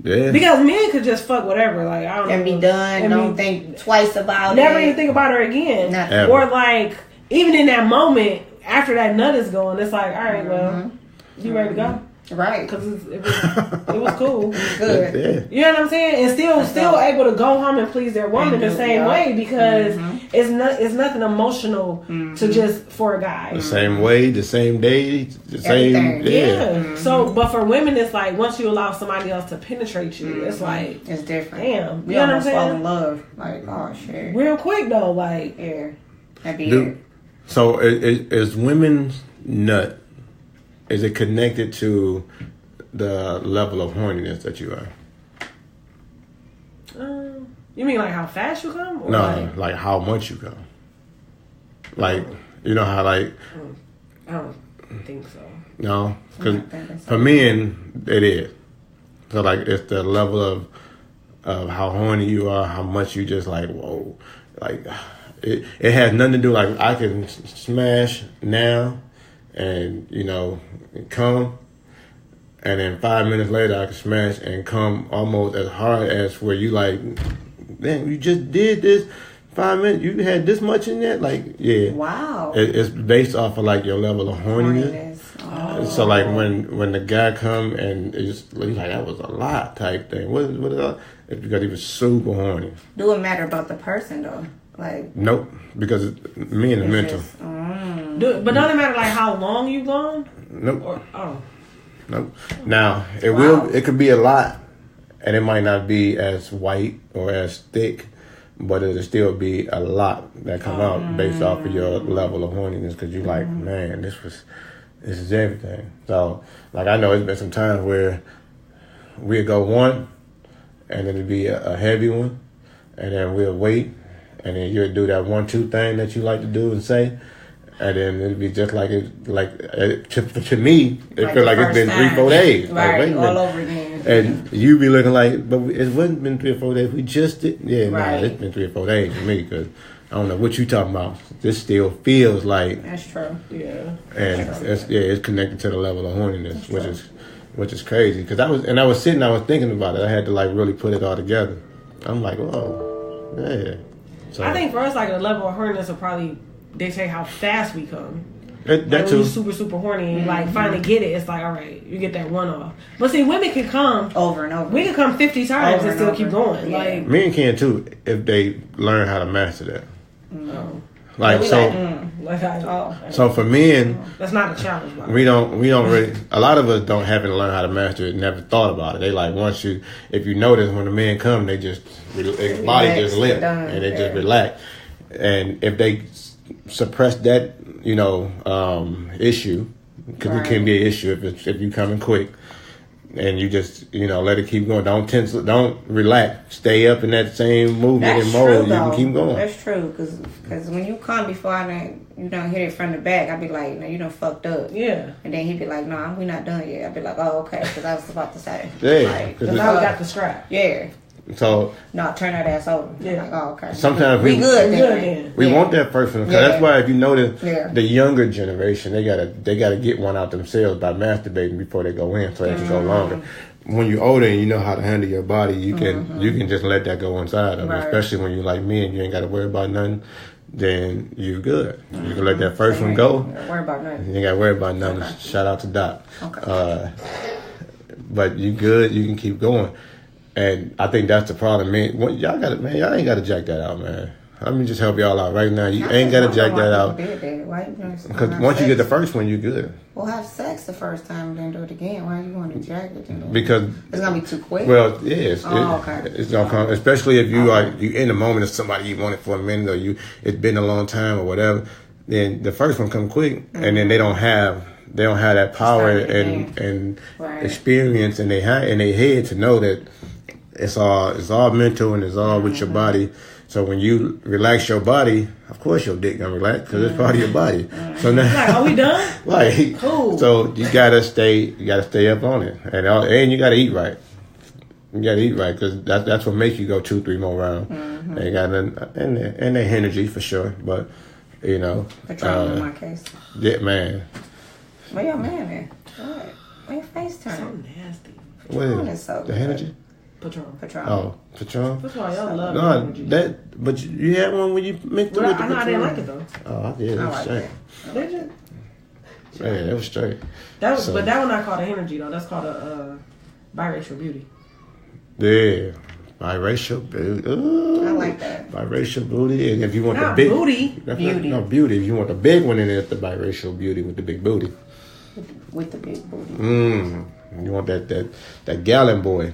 yeah. Because men could just fuck whatever. Like, I don't know. And be done. Don't think twice about Never even think about her again. Or like, even in that moment after that nut is gone, it's like, all right, well, you ready to go? Right. Because it was cool. It was good. Yeah. You know what I'm saying? And still able to go home and please their woman the same way, because it's nothing emotional to just for a guy. The same way, the same day, the same. Yeah. So, but for women, it's like once you allow somebody else to penetrate you, it's like it's different. Damn. We You know what I'm almost fall saying? in love. Like, oh shit. Real quick though, like that'd be it. So is women's nut? Is it connected to the level of horniness that you are? You mean like how fast you come? Or no, like how much you come. Like, you know how like... I don't think so. No? Because for men, it is. So like it's the level of how horny you are, how much you just like, whoa. Like, it has nothing to do, like I can smash now and, come, and then 5 minutes later I can smash and come almost as hard as where you like, man, you just did this 5 minutes, you had this much in that, like, yeah. Wow. It's based off of like your level of horniness. Oh, So like when the guy come and it's like that was a lot type thing. What it's because he was super horny. Do it matter about the person though? Like nope, because me and the mental. But don't it matter like how long you gone? Nope. Nope. Now it could be a lot, and it might not be as white or as thick, but it'll still be a lot that come out based off of your level of horniness. Because you like, man, this is everything. So like I know it's been some times where we'll go one, and it'll be a heavy one, and then we'll wait, and then you'll do that 1-2 thing that you like to do and say. And then it'd be just like to me, it feel like it's been 3-4 days. Right, like, all over again. And you be looking like, but it wasn't been 3 or 4 days. We just did. Yeah, right. Nah, it's been 3 or 4 days for me because I don't know what you talking about. This still feels like. That's true. Yeah. And it's connected to the level of horniness, which is crazy. Because I was thinking about it. I had to like really put it all together. I'm like, whoa, yeah. So I think for us, like the level of horniness will probably dictate how fast we come. That like too. When you're super horny and like finally get it, it's like, all right, you get that one off. But see, women can come over and over. We can come 50 times and still keep going. Yeah. Like men can too if they learn how to master that. Like so for men, that's not a challenge. We don't really. A lot of us don't haven't learned how to master it. Never thought about it. They like if you notice when the men come, they just their body just limp and they just relax. And if they suppress that, issue, because it can be an issue if you coming quick, and you just let it keep going. Don't relax. Stay up in that same movement and mode. You can keep going. That's true, because when you come before you don't hit it from the back, I'd be like, no, you done fucked up. Yeah. And then he'd be like, no, we not done yet. I'd be like, oh, okay, because I was about to say. Yeah. Because now we got the strap. Yeah. So no, turn that ass over. Yeah. Like, oh, okay. Sometimes we good then. We want that first one. That's why if you notice the younger generation, they gotta get one out themselves by masturbating before they go in, so they can go longer. When you're older and you know how to handle your body, you can just let that go inside of it. Especially when you're like me and you ain't gotta worry about nothing. Then you good. You can let that first one go. You ain't gotta worry about nothing. You ain't gotta worry about nothing. Okay. Shout out to Doc. Okay. But you good. You can keep going. And I think that's the problem, man. Y'all ain't got to jack that out, man. Let me just help y'all out right now. You ain't got to jack that out. Because once you get the first one, you good. Well, have sex the first time and then do it again. Why are you going to jack it? Because it's going to be too quick? Well, yes. Okay. It's going to come, especially if you you in the moment of somebody you want it for a minute or it's been a long time or whatever. Then the first one come quick and then they don't have that power and experience in their head to know that it's all mental and it's all with your body. So when you relax your body, of course your dick gonna relax because it's part of your body. So now, like, are we done? Like, cool. So you gotta stay up on it, and you gotta eat right. You gotta eat right because that's what makes you go 2-3 more rounds. They got and their energy for sure, but Patron in my case. Yeah, man. Where your man at? What? Where your face turn? So nasty. Patron is so the energy. Patron. Oh, Patron. That's why y'all love energy. But you had one when you mixed it with the Patron. I didn't like it though. Oh, I did. That was straight. Did you? Man, that was straight. But that one not called a energy though. That's called a biracial beauty. Yeah. Biracial beauty. Ooh, I like that. Biracial beauty. And if you want not the big beauty. No, beauty. If you want the big one, then it's the biracial beauty with the big booty. With the big booty. You want that gallon boy.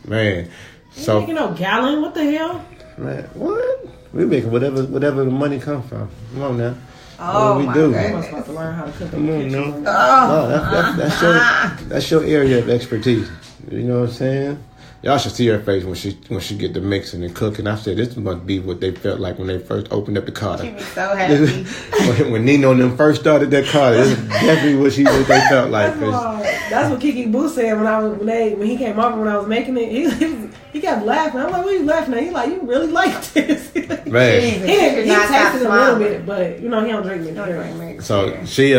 Man, so you making no gallon? What the hell? Man, what? We making whatever the money comes from. Come on now. Oh, what we do? I'm supposed to learn how to cook. Come on now. That's your area of expertise. You know what I'm saying? Y'all should see her face when she get the mixing and cooking. I said this must be what they felt like when they first opened up the Carter. She be so happy. when Nino and them first started that Carter, this is definitely what they felt like. That's what Kiki Boo said when he came over when I was making it. He kept laughing. I'm like, what are you laughing at? He's like, you really like this? Man, he tasted a little bit, but he don't drink me. So she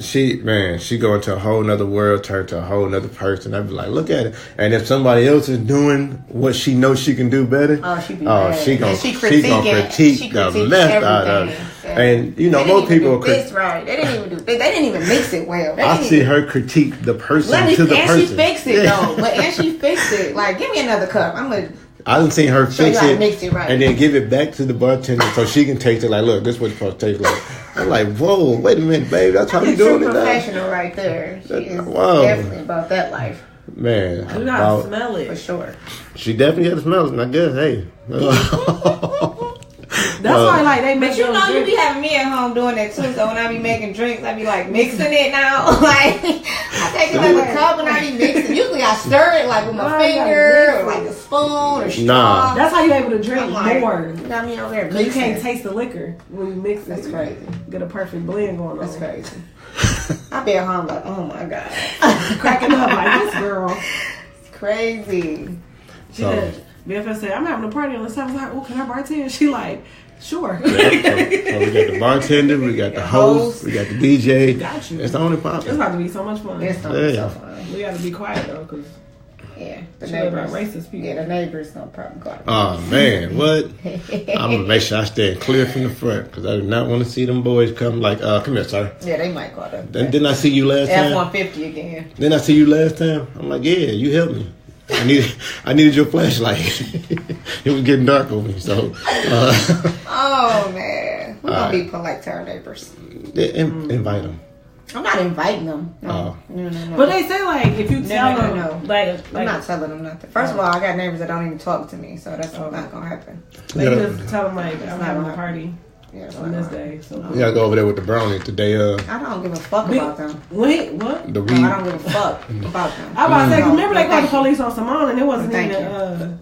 she go into a whole nother world, turn to a whole nother person. I'd be like, look at it. And if somebody else is doing what she knows she can do better, she gonna critique the mess out of it. And you know, most people right. They didn't even mix it well. I see her critique the person to the person. And she fixed it though. And she fixed it. Like, give me another cup. I done seen her fix it, mix it right. And then give it back to the bartender so she can taste it. Like, look, this is what it's supposed to taste like. I'm like, whoa, wait a minute, babe. That's how you doing it now. Professional right there. She is definitely about that life. Man, you gotta smell it for sure. She definitely had to smell it, and I guess, hey. That's why, like, they make. But you know, you be having me at home doing that too. So when I be making drinks, I be like mixing it now. Like, I take it like a cup and I be mixing. Usually I stir it like with my finger or like a spoon or straw. Nah. That's how you able to drink more. You got me over there. Because you can't taste the liquor when you mix it. That's crazy. Get a perfect blend going on. That's crazy. I be at home like, oh my God. Cracking up like this girl. It's crazy. She said, BFF said, I'm having a party on the 7th. I was like, oh, can I bartend? She like, sure. So we got the bartender, we got the host, we got the DJ. Got you. It's the only problem. It's about to be so much fun. It's gonna be so fun. We got to be quiet though, because the neighbors, racist people. Yeah, the neighbors no problem. Quiet. Oh man, what? I'm gonna make sure I stand clear from the front because I do not want to see them boys come like, come here, sir. Yeah, they might call them. Didn't I see you last time? F-150 again. Didn't I see you last time? I'm like, yeah, you helped me. I needed your flashlight. It was getting dark over me, so. Oh man, we're gonna be polite to our neighbors. Invite them. I'm not inviting them. No. But they say like if you tell them, like I'm not telling them nothing. First of all, I got neighbors that don't even talk to me, so that's not gonna happen. They just tell them like I'm having a party. On this day, so we gotta go over there with the brownies today. I don't give a fuck about them. Wait, what? I don't give a fuck about them. I was about to say, remember they called the police on Simone, and it wasn't even.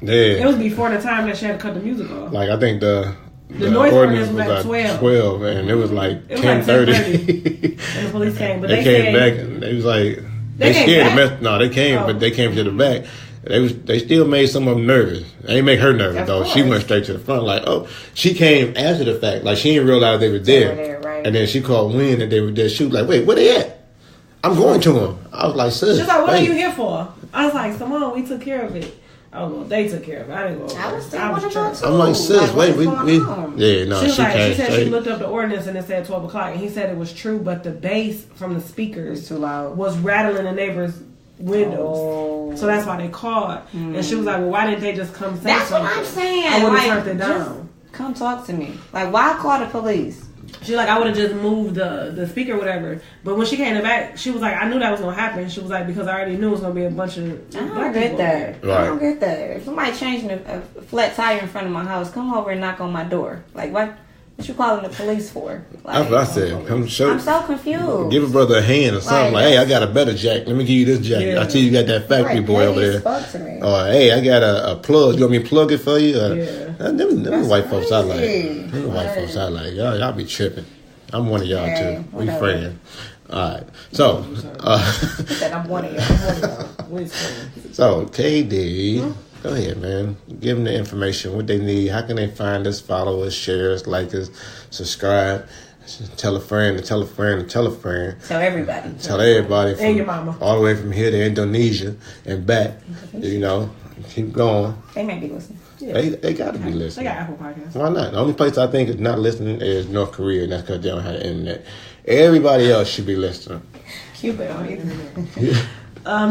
It was before the time that she had to cut the music off. Like I think the noise ordinance was at 12, and it was like 10:30. And the police came, but they came back, and they was like they scared the mess. No, they came, but they came to the back. They still made some of them nervous. They didn't make her nervous though. She went straight to the front. Like, oh, she came after the fact. Like she didn't realize they were there. Right. And then she called Wynn and they were there. She was like, wait, where they at? I'm going to them. I was like, sis. She's like, what are you here for? I was like, Simone, we took care of it. Oh, well, they took care of it. I didn't go. I was too. I'm like, sis, wait, we yeah, no. She said she looked up the ordinance and it said 12 o'clock, and he said it was true, but the bass from the speakers was too loud. Was rattling the neighbors' windows, so that's why they called. And she was like, well, why didn't they just come say that's something? That's what I'm saying. I would have turned it down. Come talk to me. Like, why call the police? She's like, I would have just moved the speaker or whatever. But when she came back, she was like, I knew that was going to happen. She was like, because I already knew it was going to be a bunch of black people there. Right. I don't get that. If somebody changing a flat tire in front of my house, come over and knock on my door. Like, what you calling the police for? Like, that's what I said. I'm so confused. Give a brother a hand or something. Like, hey, I got a better jack. Let me give you this jack. Yeah. I see you got that factory boy over there. Or, hey, I got a plug. You want me to plug it for you? Them white folks I like. Them white folks I like. Y'all be tripping. I'm one of y'all too. We friends. All right. So, I'm one of y'all. So, KD, go ahead, man. Give them the information, what they need. How can they find us, follow us, share us, like us, subscribe, tell a friend, tell a friend, tell a friend. Tell everybody. Tell everybody. And your mama. All the way from here to Indonesia and back. You know, keep going. They may be listening. Yeah. They got to be listening. They got Apple Podcasts. Why not? The only place I think is not listening is North Korea, and that's because they don't have the internet. Everybody else should be listening. Cuba don't either.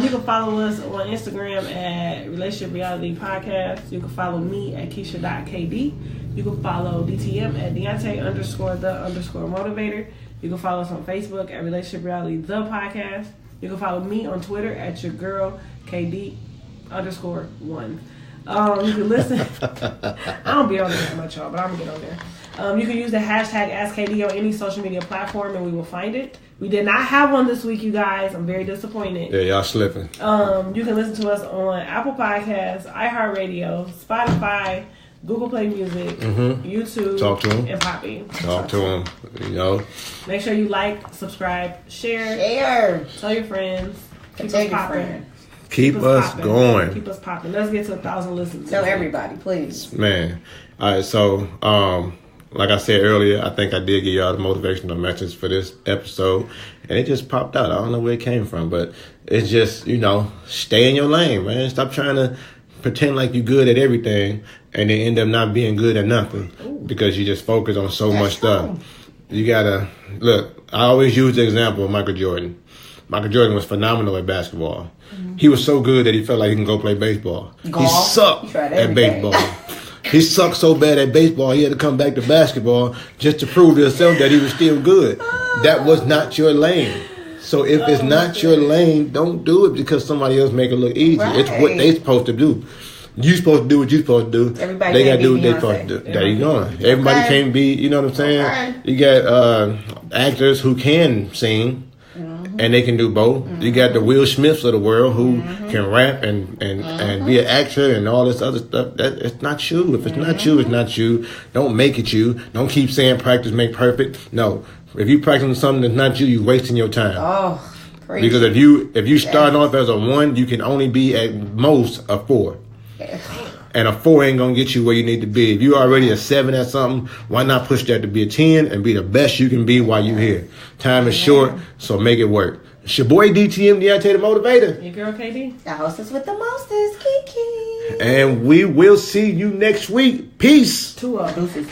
You can follow us on Instagram at Relationship Reality Podcast. You can follow me at Keisha.KD. You can follow DTM at Deontay_the_motivator. You can follow us on Facebook at Relationship Reality the Podcast. You can follow me on Twitter at your girl KD_1. You can listen. I don't be on there that much, y'all, but I'm gonna get on there. You can use the hashtag AskKD on any social media platform, and we will find it. We did not have one this week, you guys. I'm very disappointed. Yeah, y'all slipping. You can listen to us on Apple Podcasts, iHeartRadio, Spotify, Google Play Music, YouTube, talk to them, and Poppy. Talk to them. You know. Make sure you like, subscribe, share. Tell your friends. Keep us popping. Keep us going. Keep us popping. Let's get to 1,000 listens. Tell everybody, please. Man. All right, so like I said earlier, I think I did give y'all the motivational message for this episode, and it just popped out. I don't know where it came from, but it's just, stay in your lane, man. Stop trying to pretend like you're good at everything and then end up not being good at nothing because you just focus on so much stuff. You gotta look. I always use the example of Michael Jordan. Michael Jordan was phenomenal at basketball. He was so good that he felt like he can go play baseball. He sucked at baseball. He sucked so bad at baseball, he had to come back to basketball just to prove to himself that he was still good. That was not your lane. So if it's not your lane, don't do it because somebody else make it look easy. Right. It's what they supposed to do. You supposed to do what you supposed to do. Everybody they gotta do what they supposed to do. There you go. Everybody can't be. You know what I'm saying? Okay. You got actors who can sing. And they can do both. You got the Will Smiths of the world who can rap and be an actor and all this other stuff. It's not you. If it's not you, it's not you. Don't make it you. Don't keep saying practice make perfect. No. If you practicing something that's not you, you're wasting your time. Oh, crazy. Because if you start off as a 1, you can only be at most a 4. And a 4 ain't gonna get you where you need to be. If you're already a 7 at something, why not push that to be a 10 and be the best you can be while you're here? Time is short, so make it work. It's your boy DTM, Deontay the Motivator. Your girl KD. The hostess with the mostest, Kiki. And we will see you next week. Peace. 2 deuces.